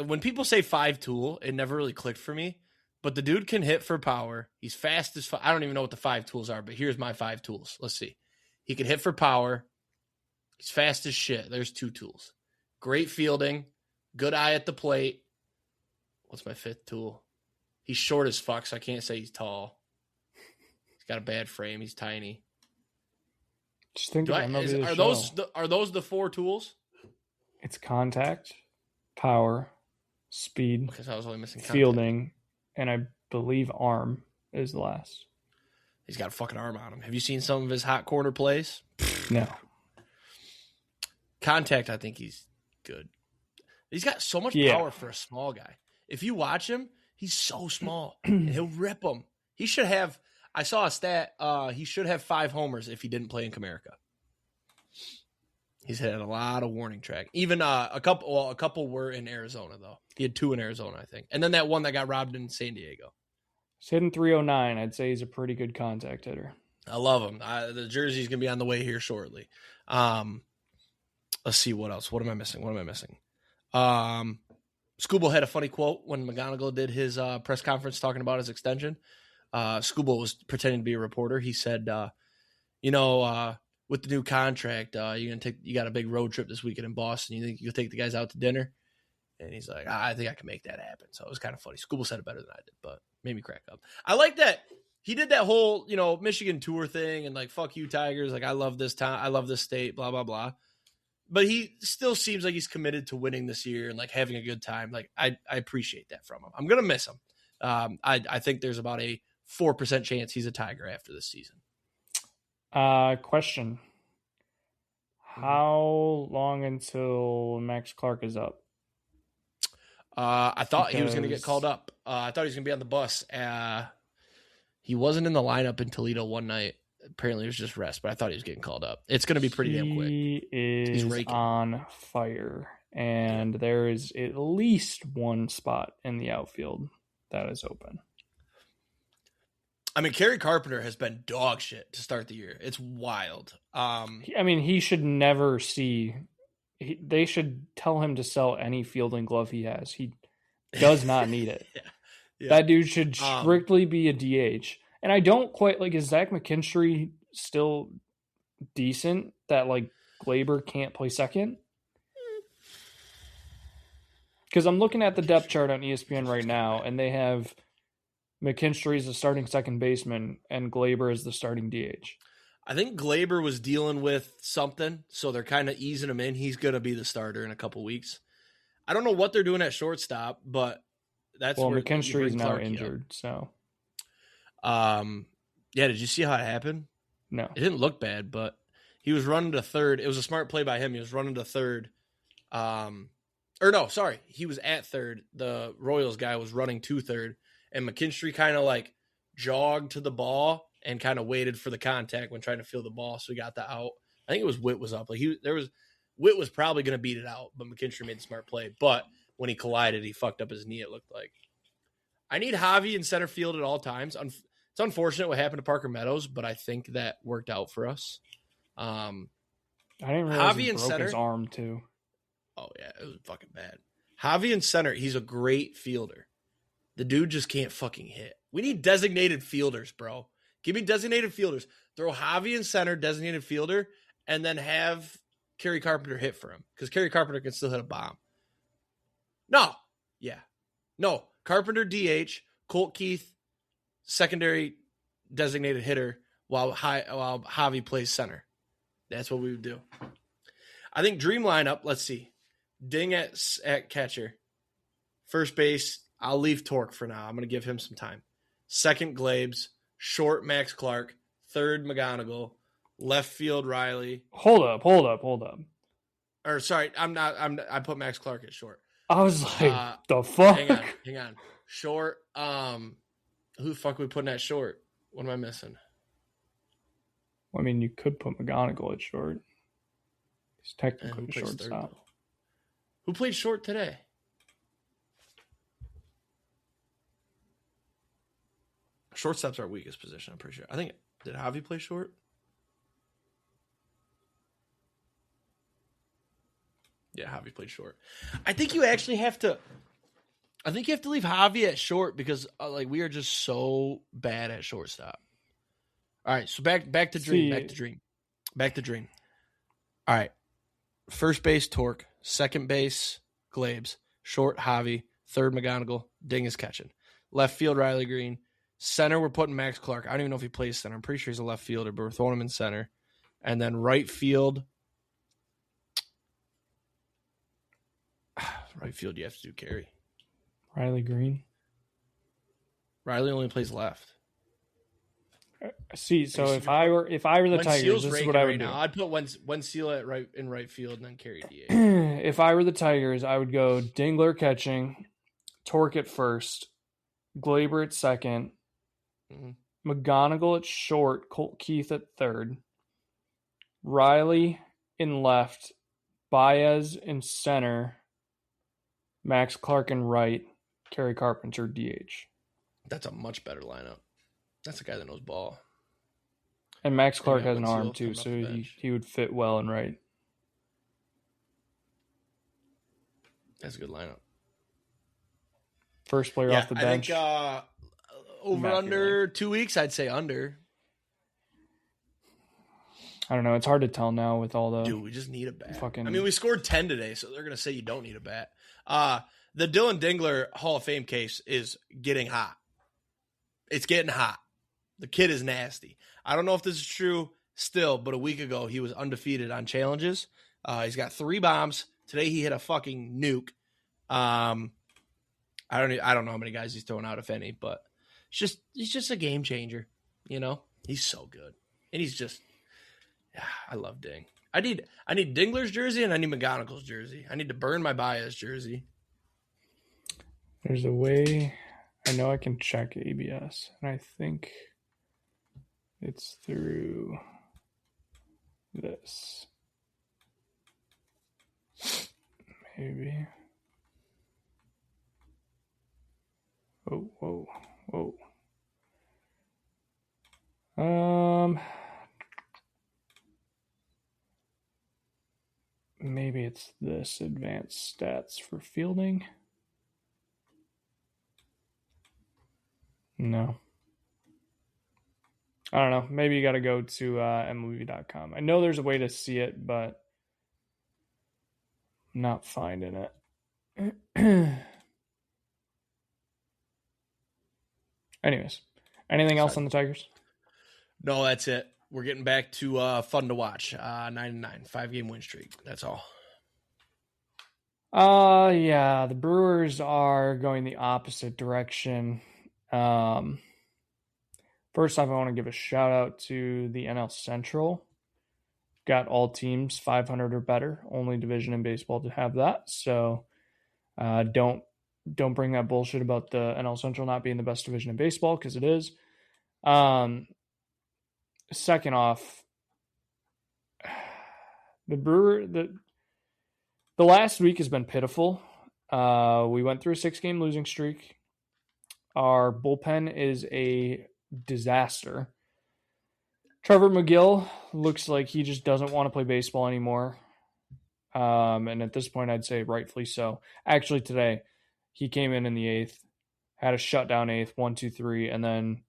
when people say 5-tool, it never really clicked for me. But the dude can hit for power. He's fast as I don't even know what the 5 tools are, but here's my 5 tools. Let's see. He can hit for power. He's fast as shit. There's 2 tools. Great fielding. Good eye at the plate. What's my 5th tool? He's short as fuck, so I can't say he's tall. He's got a bad frame. He's tiny. Just think are those the 4 tools? It's contact, power, speed, because I was only missing fielding, and I believe arm is the last. He's got a fucking arm on him. Have you seen some of his hot corner plays? No. Contact, I think he's good. He's got so much power for a small guy. If you watch him, he's so small, and he'll rip them. He should have. I saw a stat. He should have 5 homers if he didn't play in Comerica. He's had a lot of warning track. Even a couple were in Arizona though. He had 2 in Arizona, I think, and then that one that got robbed in San Diego. He's hitting 309. I'd say he's a pretty good contact hitter. I love him. The jersey's gonna be on the way here shortly. Let's see what else. What am I missing? Scooble had a funny quote when McGonigal did his press conference talking about his extension. Scooble was pretending to be a reporter. He said, with the new contract, you got a big road trip this weekend in Boston. You think you'll take the guys out to dinner? And he's like, I think I can make that happen. So it was kind of funny. Scooble said it better than I did, but made me crack up. I like that he did that whole, Michigan tour thing and like, fuck you Tigers. Like, I love this town. I love this state, blah, blah, blah. But he still seems like he's committed to winning this year and like having a good time. Like I appreciate that from him. I'm going to miss him. I think there's about a 4% chance he's a Tiger after this season. Question. How long until Max Clark is up? I thought he was going to get called up. I thought he was going to be on the bus. He wasn't in the lineup in Toledo one night. Apparently it was just rest, but I thought he was getting called up. It's going to be pretty damn quick. He's on fire, and there is at least one spot in the outfield that is open. I mean, Kerry Carpenter has been dog shit to start the year. It's wild. I mean, he should never see. They should tell him to sell any fielding glove he has. He does not need it. Yeah. That dude should strictly be a DH. And I don't quite like, is Zach McKinstry still decent that like Glaber can't play second? Because I'm looking at the depth chart on ESPN right now, and they have McKinstry as the starting second baseman and Glaber as the starting DH. I think Glaber was dealing with something, so they're kind of easing him in. He's going to be the starter in a couple weeks. I don't know what they're doing at shortstop, but that's where McKinstry is now injured. So, yeah. Did you see how it happened? No, it didn't look bad, but he was running to third. It was a smart play by him. He was running to third. He was at third. The Royals guy was running to third, and McKinstry kind of like jogged to the ball and kind of waited for the contact when trying to field the ball, so he got the out. I think it was Witt was up. Like Witt was probably going to beat it out, but McKinstry made the smart play. But when he collided, he fucked up his knee, it looked like. I need Javi in center field at all times. It's unfortunate what happened to Parker Meadows, but I think that worked out for us. I didn't realize Javi he in broke center. His arm too. Oh, yeah, it was fucking bad. Javi in center, he's a great fielder. The dude just can't fucking hit. We need designated fielders, bro. Give me designated fielders. Throw Javi in center, designated fielder, and then have Kerry Carpenter hit for him. Because Kerry Carpenter can still hit a bomb. No. Carpenter DH, Colt Keith, secondary designated hitter, while Javi plays center. That's what we would do. I think dream lineup, let's see. Ding at catcher. First base, I'll leave Torque for now. I'm going to give him some time. Second, Glabes. Short, Max Clark. Third, McGonigal. Left field, Riley. Hold up. Or sorry, I put Max Clark at short. I was like, the fuck? Hang on. Short. Who the fuck are we putting at short? What am I missing? Well, I mean, you could put McGonigal at short. He's technically a shortstop. Who played short today? Shortstop's our weakest position, I'm pretty sure. I think, did Javi play short? Yeah, Javi played short. I think you actually have to leave Javi at short because we are just so bad at shortstop. All right, so back to dream. Back to dream. All right. First base, Torque. Second base, Glabes. Short, Javi. Third, McGonigal. Ding is catching. Left field, Riley Green. Center, we're putting Max Clark. I don't even know if he plays center. I'm pretty sure he's a left fielder, but we're throwing him in center. And then right field, you have to do Kerry. Riley Green. Riley only plays left. See, so if I were the Tigers, this is what I would do. I'd put Wenzel in right field and then Kerry DH. If I were the Tigers, I would go Dingler catching, Torque at first, Glaber at second, McGonigal at short, Colt Keith at third, Riley in left, Baez in center, Max Clark in right, Kerry Carpenter DH. That's a much better lineup. That's a guy that knows ball. And Max Clark has an arm too, so he would fit well in right. That's a good lineup. First player off the bench. I think over under 2 weeks, I'd say under. I don't know. It's hard to tell now with all the. Dude, we just need a bat. I mean, we scored 10 today, so they're gonna say you don't need a bat. The Dylan Dingler Hall of Fame case is getting hot. It's getting hot. The kid is nasty. I don't know if this is true still, but a week ago he was undefeated on challenges. He's got 3 bombs. Today he hit a fucking nuke. I don't know how many guys he's throwing out, if any, but he's just a game changer. You know, he's so good, and he's just. I love Ding. I need Dingler's jersey and I need McGonigal's jersey. I need to burn my Baez jersey. There's a way. I know I can check ABS, and I think it's through this. Maybe. Whoa. Maybe it's this advanced stats for fielding. No. I don't know. Maybe you got to go to MLB.com. I know there's a way to see it, but I'm not finding it. Anyways, anything else on the Tigers? No, that's it. We're getting back to fun to watch. 9-9, 5-game win streak. That's all. Yeah, the Brewers are going the opposite direction. First off, I want to give a shout out to the NL Central. Got all teams 500 or better. Only division in baseball to have that. So don't bring that bullshit about the NL Central not being the best division in baseball, because it is. Second off, the last week has been pitiful. We went through a 6-game losing streak. Our bullpen is a disaster. Trevor McGill looks like he just doesn't want to play baseball anymore. And at this point, I'd say rightfully so. Actually, today, he came in the 8th, had a shutdown 8th, 1, 2, 3, and then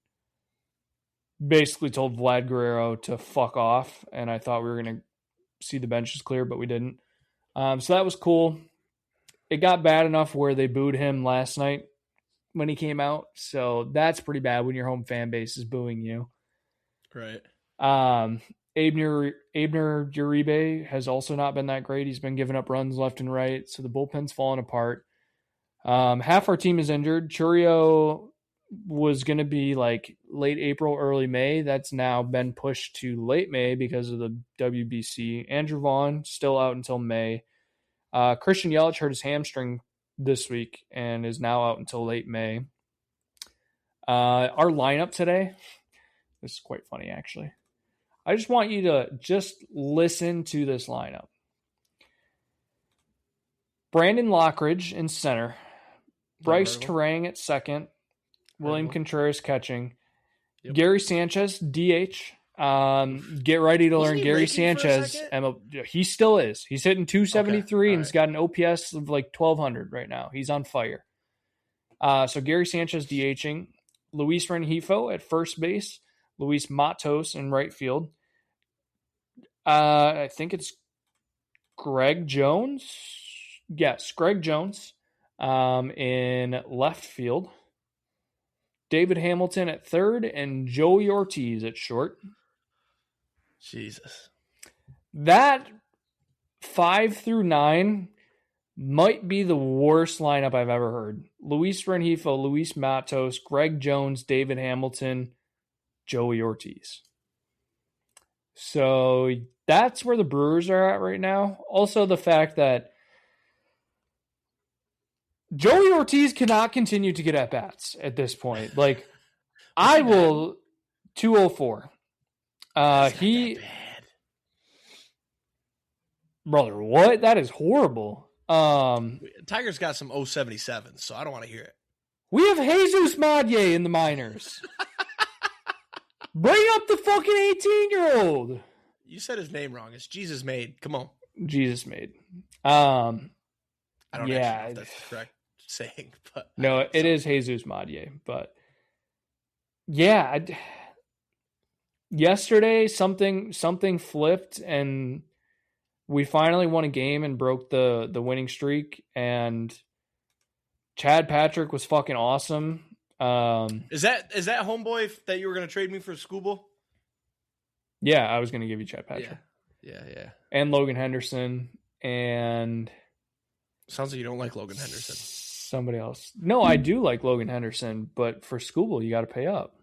basically told Vlad Guerrero to fuck off. And I thought we were going to see the benches clear, but we didn't. So that was cool. It got bad enough where they booed him last night when he came out. So that's pretty bad when your home fan base is booing you. Right. Abner Uribe has also not been that great. He's been giving up runs left and right. So the bullpen's falling apart. Half our team is injured. Churio was going to be like late April, early May. That's now been pushed to late May because of the WBC. Andrew Vaughn still out until May. Christian Yelich hurt his hamstring this week and is now out until late May. Our lineup today, this is quite funny actually. I just want you to just listen to this lineup. Brandon Lockridge in center. Bryce Terang at second. William Contreras catching. Yep. Gary Sanchez, DH. Get ready to learn Gary Sanchez. He still is. He's hitting 273 and he's got an OPS of like 1,200 right now. He's on fire. So Gary Sanchez DHing. Luis Rengifo at first base. Luis Matos in right field. I think it's Greg Jones. Yes, Greg Jones in left field. David Hamilton at third and Joey Ortiz at short. Jesus. That 5 through 9 might be the worst lineup I've ever heard. Luis Rengifo, Luis Matos, Greg Jones, David Hamilton, Joey Ortiz. So that's where the Brewers are at right now. Also the fact that Joey Ortiz cannot continue to get at-bats at this point. Like, I will 204. Brother, what? That is horrible. Tigers got some 077, so I don't want to hear it. We have Jesus Madye in the minors. Bring up the fucking 18-year-old. You said his name wrong. It's Jesus Made. Come on. Jesus Made. I don't actually know if that's correct saying, but no, it is Jesus Madye. But yeah, yesterday something flipped and we finally won a game and broke the winning streak. And Chad Patrick was fucking awesome. Is that homeboy that you were going to trade me for Scooble? Yeah, I was going to give you Chad Patrick. Yeah. And Logan Henderson and sounds like you don't like Logan Henderson. Somebody else. No, I do like Logan Henderson, but for Scooble, you got to pay up.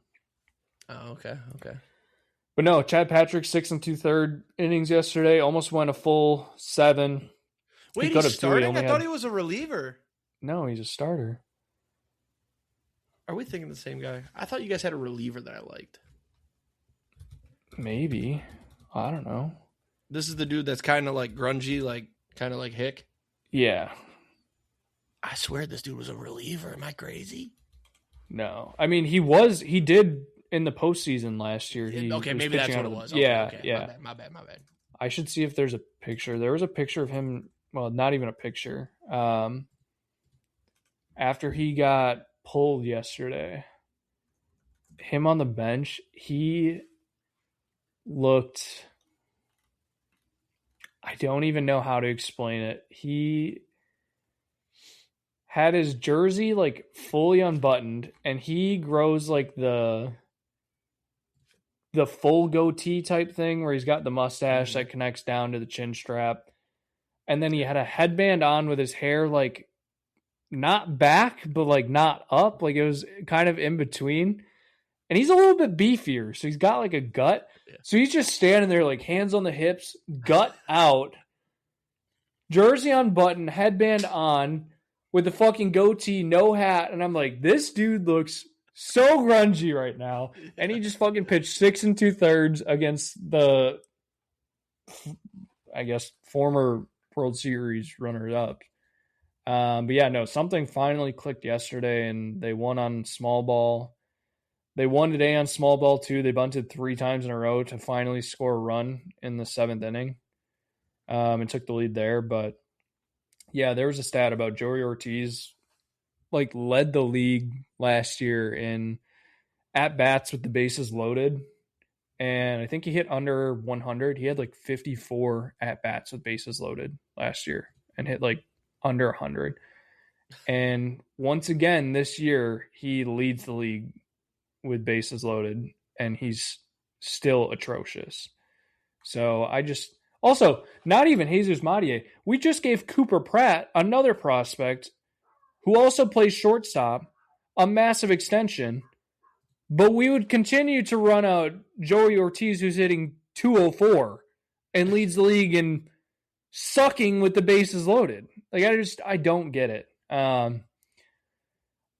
Oh, okay. But no, Chad Patrick 6 2/3 innings yesterday, almost went a full 7. Wait, he's starting? I thought he was a reliever. No, he's a starter. Are we thinking the same guy? I thought you guys had a reliever that I liked. Maybe. I don't know. This is the dude that's kind of like grungy, like kind of like Hick. Yeah. I swear this dude was a reliever. Am I crazy? No. I mean, he did in the postseason last year. He Okay, was maybe that's pitching what it out of was. yeah, Okay. yeah. My bad. I should see if there's a picture. There was a picture of him. Well, not even a picture. After he got pulled yesterday, him on the bench, he looked. I don't even know how to explain it. He had his jersey like fully unbuttoned, and he grows like the full goatee type thing where he's got the mustache that connects down to the chin strap. And then he had a headband on with his hair like not back, but like not up. Like it was kind of in between. And he's a little bit beefier. So he's got like a gut. Yeah. So he's just standing there like hands on the hips, gut out, jersey unbuttoned, headband on with the fucking goatee, no hat. And I'm like, this dude looks so grungy right now. And he just fucking pitched 6 2/3 against the, I guess, former World Series runners-up. But yeah, no, something finally clicked yesterday, and they won on small ball. They won today on small ball, too. They bunted 3 times in a row to finally score a run in the 7th inning and took the lead there. But yeah, there was a stat about Joey Ortiz, like, led the league last year in at-bats with the bases loaded. And I think he hit under 100. He had like 54 at-bats with bases loaded last year and hit like under 100. And once again, this year, he leads the league with bases loaded, and he's still atrocious. So also, not even Jesus Matier. We just gave Cooper Pratt, another prospect, who also plays shortstop, a massive extension. But we would continue to run out Joey Ortiz, who's hitting 204 and leads the league in sucking with the bases loaded. Like, I don't get it.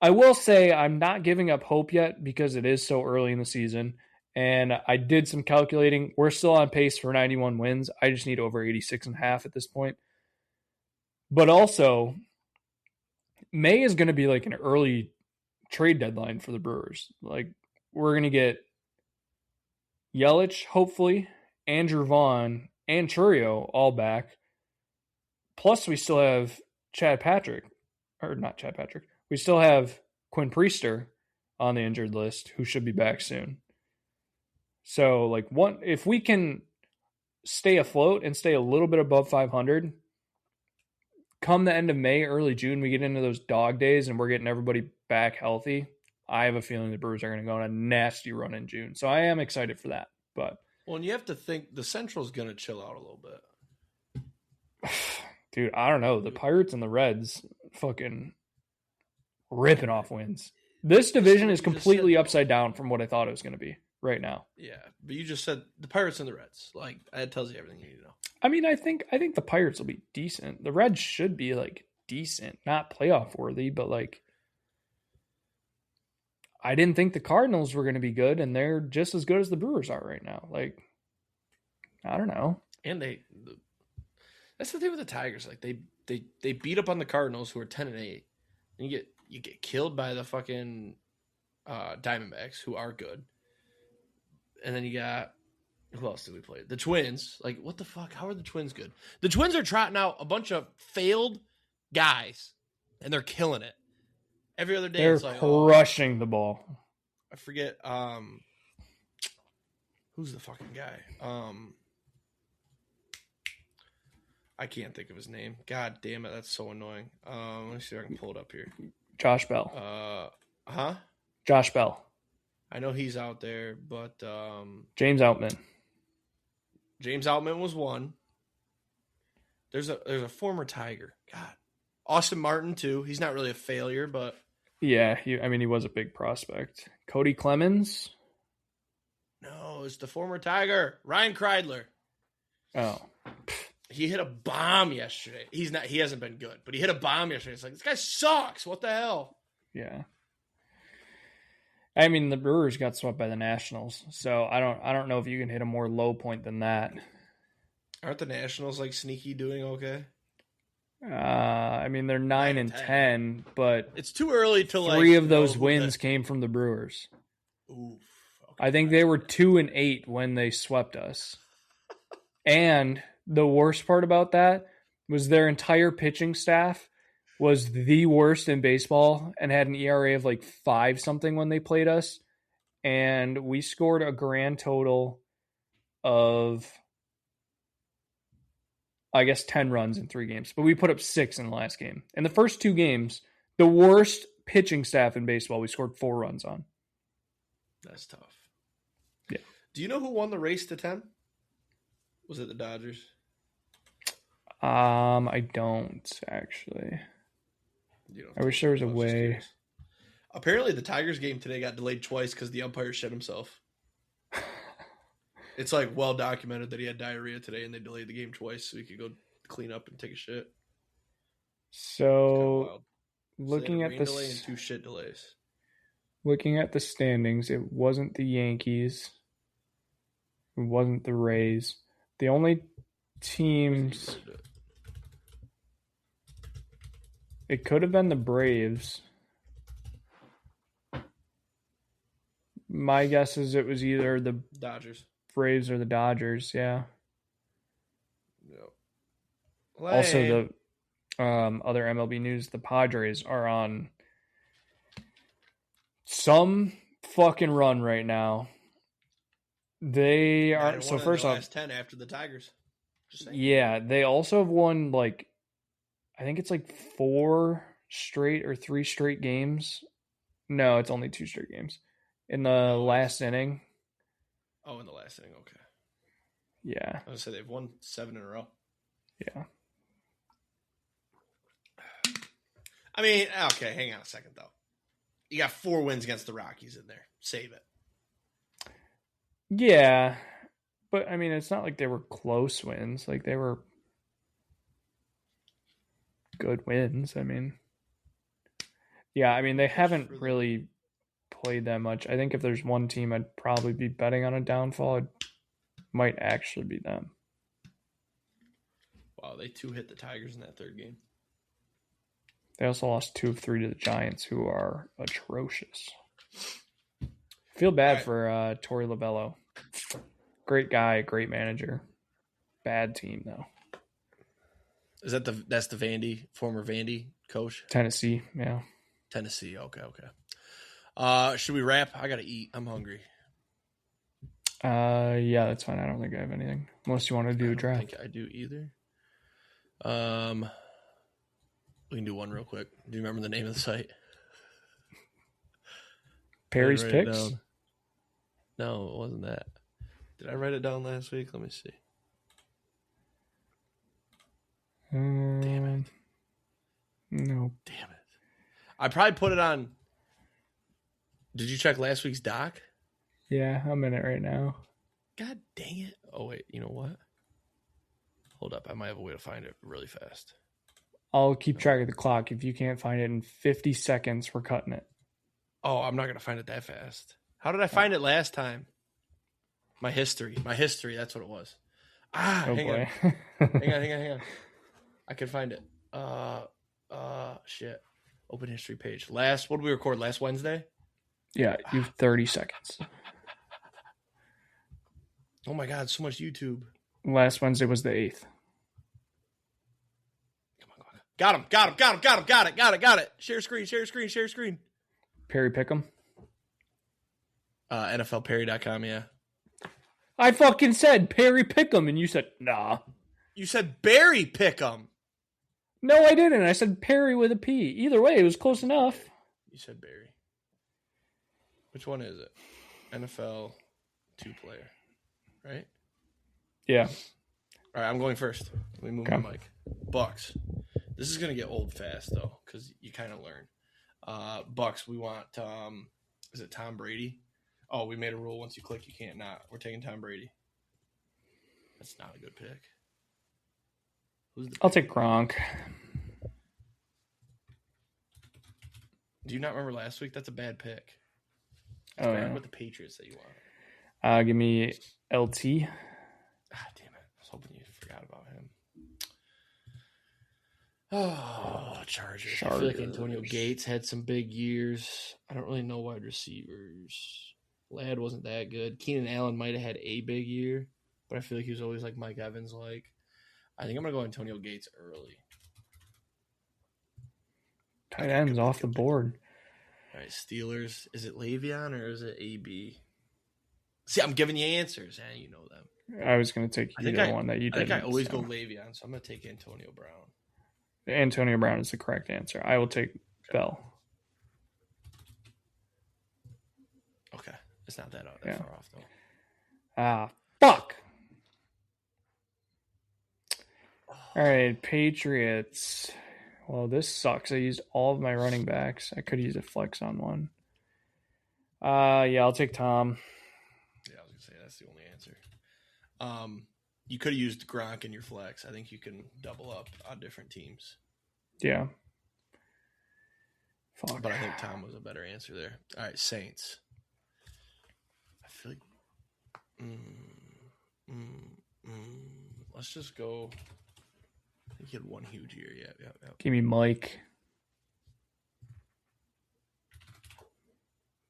I will say I'm not giving up hope yet because it is so early in the season. And I did some calculating. We're still on pace for 91 wins. I just need over 86.5 at this point. But also, May is going to be like an early trade deadline for the Brewers. Like, we're going to get Yelich, hopefully, Andrew Vaughn, and Churio all back. Plus, we still have we still have Quinn Priester on the injured list, who should be back soon. So, like, if we can stay afloat and stay a little bit above 500, come the end of May, early June, we get into those dog days and we're getting everybody back healthy. I have a feeling the Brewers are going to go on a nasty run in June. So I am excited for that. But well, and you have to think the Central's going to chill out a little bit. Dude, I don't know. The Pirates and the Reds fucking ripping off wins. This division is completely upside down from what I thought it was going to be right now. Yeah, but you just said the Pirates and the Reds. Like, that tells you everything you need to know. I mean, I think the Pirates will be decent. The Reds should be like decent, not playoff worthy, but like I didn't think the Cardinals were going to be good, and they're just as good as the Brewers are right now. Like, I don't know. And that's the thing with the Tigers. Like, they beat up on the Cardinals, who are 10-8, and you get killed by the fucking Diamondbacks, who are good. And then you got, who else did we play? The Twins. Like, what the fuck? How are the Twins good? The Twins are trotting out a bunch of failed guys, and they're killing it. Every other day, they're it's like crushing the ball. I forget who's the fucking guy. I can't think of his name. God damn it, that's so annoying. Let me see if I can pull it up here. Josh Bell. Josh Bell. I know he's out there, but James Outman. James Outman was one. There's a former Tiger. God. Austin Martin too. He's not really a failure, but yeah, he was a big prospect. Cody Clemens. No, it's the former Tiger, Ryan Kreidler. Oh. He hit a bomb yesterday. He hasn't been good, but he hit a bomb yesterday. It's like, this guy sucks. What the hell? Yeah. I mean, the Brewers got swept by the Nationals, so I don't know if you can hit a more low point than that. Aren't the Nationals like sneaky doing okay? I mean, they're 9-10, but it's too early to three of those wins came from the Brewers. Oof. Okay, I think they were 2-8 when they swept us. And the worst part about that was their entire pitching staff was the worst in baseball and had an ERA of like 5 something when they played us. And we scored a grand total of, I guess, 10 runs in 3 games. But we put up 6 in the last game. In the first 2 games, the worst pitching staff in baseball, we scored 4 runs on. That's tough. Yeah. Do you know who won the race to 10? Was it the Dodgers? I don't, actually. I wish there was a way. Apparently, the Tigers game today got delayed twice because the umpire shit himself. It's like well documented that he had diarrhea today, and they delayed the game twice so he could go clean up and take a shit. So, looking at the delay and 2 shit delays. Looking at the standings, it wasn't the Yankees. It wasn't the Rays. The only teams. It could have been the Braves. My guess is it was either the Dodgers, Braves, or the Dodgers. Yeah. Yep. Also, the other MLB news: the Padres are on some fucking run right now. They are so first off, last 10 after the Tigers. Yeah, they also have won like I think it's like 4 straight or 3 straight games. No, it's only 2 straight games in the last inning. Oh, in the last inning, okay. Yeah, I was gonna say they've won 7 in a row. Yeah. I mean, okay, hang on a second though. You got 4 wins against the Rockies in there. Save it. Yeah, but I mean, it's not like they were close wins. Like they were good wins. I mean, yeah, I mean, they haven't really played that much. I think if there's one team I'd probably be betting on a downfall, it might actually be them. Wow, they 2-hit the Tigers in that 3rd game. They also lost 2 of 3 to the Giants, who are atrocious. Feel bad for Torey Lovullo. Great guy, great manager. Bad team though. Is that that's the Vandy, former Vandy coach? Tennessee, yeah. Tennessee, okay. Should we wrap? I gotta eat. I'm hungry. Yeah, that's fine. I don't think I have anything. Unless you want to do a draft. I don't think I do either. We can do one real quick. Do you remember the name of the site? Perry's Picks? No, it wasn't that. Did I write it down last week? Let me see. Damn it. No. Damn it. I probably put it on. Did you check last week's doc? Yeah, I'm in it right now. God dang it. Oh, wait. You know what? Hold up. I might have a way to find it really fast. I'll keep track of the clock. If you can't find it in 50 seconds, we're cutting it. Oh, I'm not going to find it that fast. How did I find it last time? My history. That's what it was. Hang on. Hang on. I can find it. Shit. Open history page. What did we record last Wednesday? Yeah, you have 30 seconds. Oh my God, so much YouTube. Last Wednesday was the 8th. Come on. Got it. Share screen. Perry Pick'em? NFLperry.com, yeah. I fucking said Perry Pick'em, and you said, nah. You said Barry Pick'em. No, I didn't. I said Perry with a P. Either way, it was close enough. You said Barry. Which one is it? NFL 2-player, right? Yeah. All right, I'm going first. Let me move my mic. Bucks. This is going to get old fast, though, because you kind of learn. Bucks, we want, is it Tom Brady? Oh, we made a rule. Once you click, you can't not. We're taking Tom Brady. That's not a good pick. I'll take Gronk. Do you not remember last week? That's a bad pick. Oh, yeah. With the Patriots that you want. Give me LT. Damn it. I was hoping you forgot about him. Oh, Chargers. I feel like Antonio Gates had some big years. I don't really know wide receivers. Ladd wasn't that good. Keenan Allen might have had a big year, but I feel like he was always like Mike Evans. Like, I think I'm gonna go Antonio Gates early. Tight ends off the board. All right, Steelers. Is it Le'Veon or is it AB? See, I'm giving you answers, and you know them. I was going to take either one that you did. I think I always go Le'Veon, so I'm going to take Antonio Brown. Antonio Brown is the correct answer. I will take Bell. Okay. It's not that far off, though. Fuck. All right, Patriots. Well, this sucks. I used all of my running backs. I could use a flex on one. Yeah, I'll take Tom. Yeah, I was going to say that's the only answer. You could have used Gronk in your flex. I think you can double up on different teams. Yeah. Fuck. But I think Tom was a better answer there. All right, Saints. I feel like let's just go. I think he had one huge year. Yeah. Give me Mike.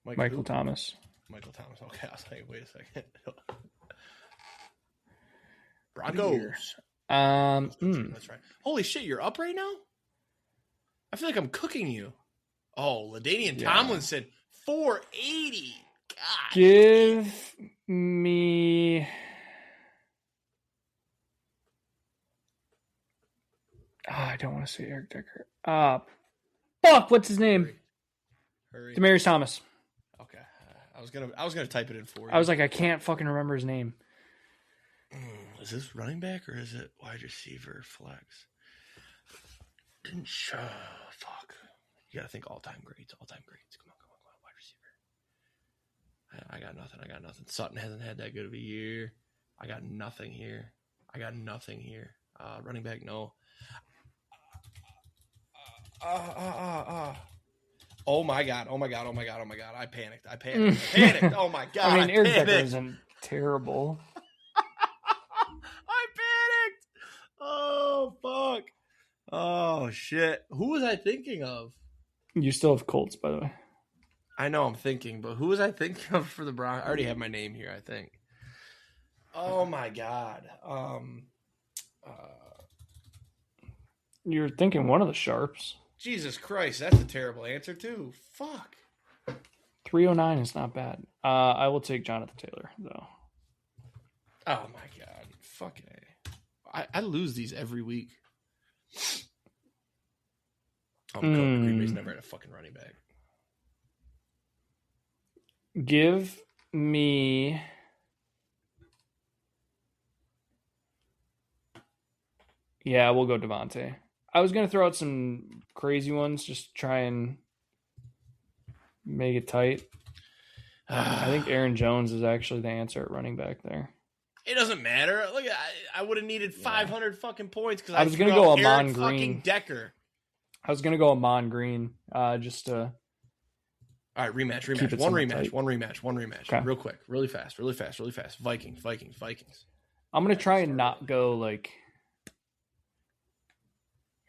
Michael Thomas. Michael Thomas. Okay, I was like, wait a second. Broncos. That's right. Holy shit, you're up right now? I feel like I'm cooking you. Oh, LaDainian Tomlinson, 480. God. Give me. I don't want to say Eric Decker. Fuck, what's his name? Hurry. Demaryius Thomas. Okay. I was gonna type it in for you. I was like, I can't fucking remember his name. Is this running back or is it wide receiver flex? Fuck. You gotta think all-time greats. Come on, wide receiver. I got nothing. Sutton hasn't had that good of a year. I got nothing here. Running back, no. Oh my god. I panicked. Oh my god. I mean, Eric Decker isn't terrible. I panicked. Oh fuck. Oh shit. Who was I thinking of? You still have Colts, by the way. I know I'm thinking, but who was I thinking of for the Broncos? I already have my name here, I think. Oh my god. You're thinking one of the Sharps. Jesus Christ, that's a terrible answer too. Fuck. 309 is not bad. I will take Jonathan Taylor, though. Oh my god. Fucking A. I lose these every week. Green Bay's never had a fucking running back. Give me. Yeah, we'll go Devontae. I was going to throw out some crazy ones, just try and make it tight. I think Aaron Jones is actually the answer at running back there. It doesn't matter. Look, I would have needed 500 fucking points because I was going to go Amon Green. Fucking Decker. I was going to go Amon Green just to. All right, rematch. One rematch. Okay. Real quick, really fast. Vikings. I'm going to try and not go like.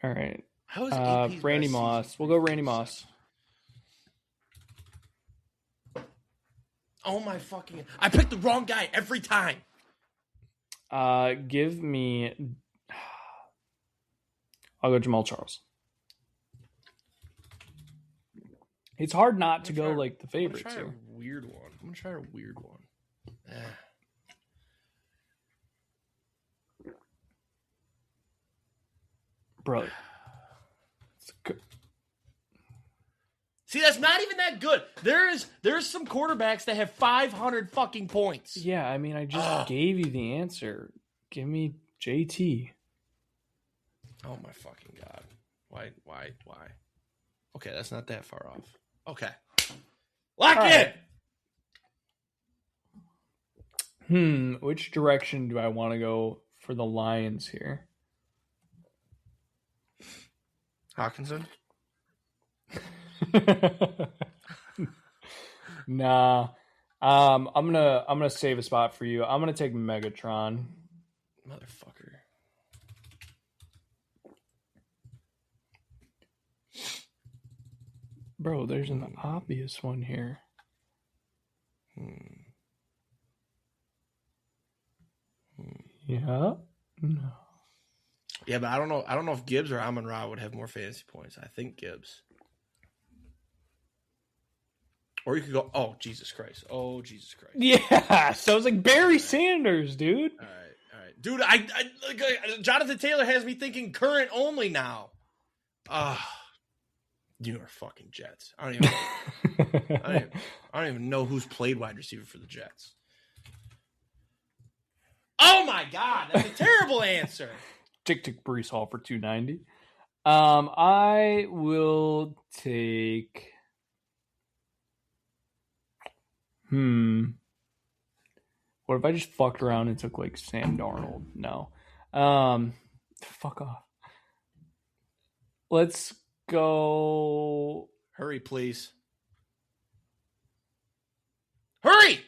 All right. How is Randy Moss? We'll go Randy Moss. Oh my fucking! I picked the wrong guy every time. Give me. I'll go Jamal Charles. It's hard not to go like the favorites here. I'm gonna try a weird one. Bro. See, that's not even that good. There's some quarterbacks that have 500 fucking points. Yeah, I mean, I just gave you the answer. Give me JT. Oh my fucking god. Why? Okay, that's not that far off. Okay. Lock in. Which direction do I want to go for the Lions here? Hawkinson? Nah. I'm gonna save a spot for you. I'm gonna take Megatron. Motherfucker. Bro, there's an obvious one here. Yeah. No. Yeah, but I don't know. I don't know if Gibbs or Amon-Ra would have more fantasy points. I think Gibbs. Or you could go, oh, Jesus Christ. Oh, Jesus Christ. Yeah. So it's like Barry Sanders, dude. All right. Dude, Jonathan Taylor has me thinking current only now. New York fucking Jets. I don't even know who's played wide receiver for the Jets. Oh my God, that's a terrible answer. Tick Brees Hall for 290. I will take. What if I just fucked around and took like Sam Darnold? No. Fuck off. Let's go. Hurry, please. Hurry!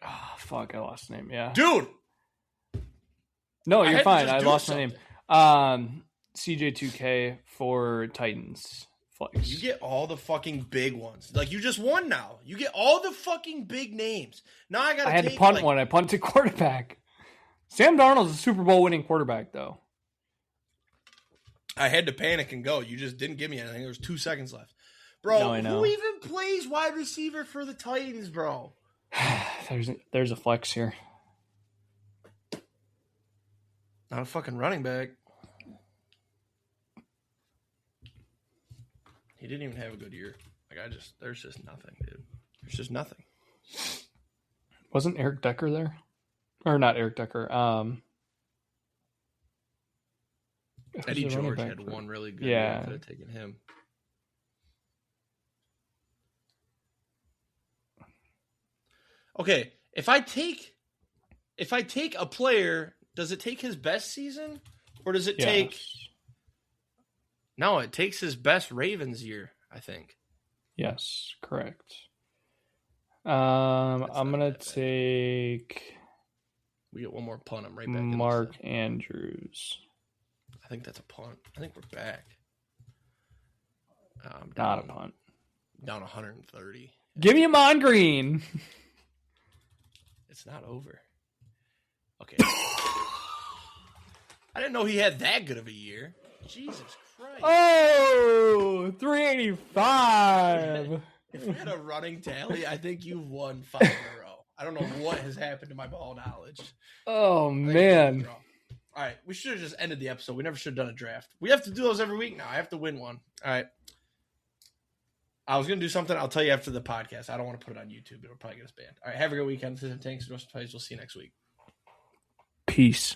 Oh, fuck, I lost the name. Yeah. Dude! No, you're fine. I lost my name. CJ2K for Titans. Flex. You get all the fucking big ones. Like, you just won now. You get all the fucking big names. Now I had to punt one. I punted quarterback. Sam Darnold's a Super Bowl winning quarterback, though. I had to panic and go. You just didn't give me anything. There was 2 seconds left. Bro, no, I know. Who even plays wide receiver for the Titans, bro? There's a flex here. Not a fucking running back. He didn't even have a good year. There's just nothing, dude. There's just nothing. Wasn't Eric Decker there? Or not Eric Decker. Eddie George had one really good year. I could have taken him. Okay, if I take a player, does it take his best season? Or does it take... No, it takes his best Ravens year, I think. Yes, correct. I'm going to take... We get one more punt. I'm right back. Mark Andrews. I think that's a punt. I think we're back. Not a punt. Down 130. Give me a Mongreen. It's not over. Okay. I didn't know he had that good of a year. Jesus Christ. Oh, 385. If we had a running tally, I think you've won 5 in a row. I don't know what has happened to my ball knowledge. Oh, man. All right, we should have just ended the episode. We never should have done a draft. We have to do those every week now. I have to win one. All right. I was going to do something. I'll tell you after the podcast. I don't want to put it on YouTube. It'll probably get us banned. All right, have a good weekend. This is Tanks and Roast. We'll see you next week. Peace.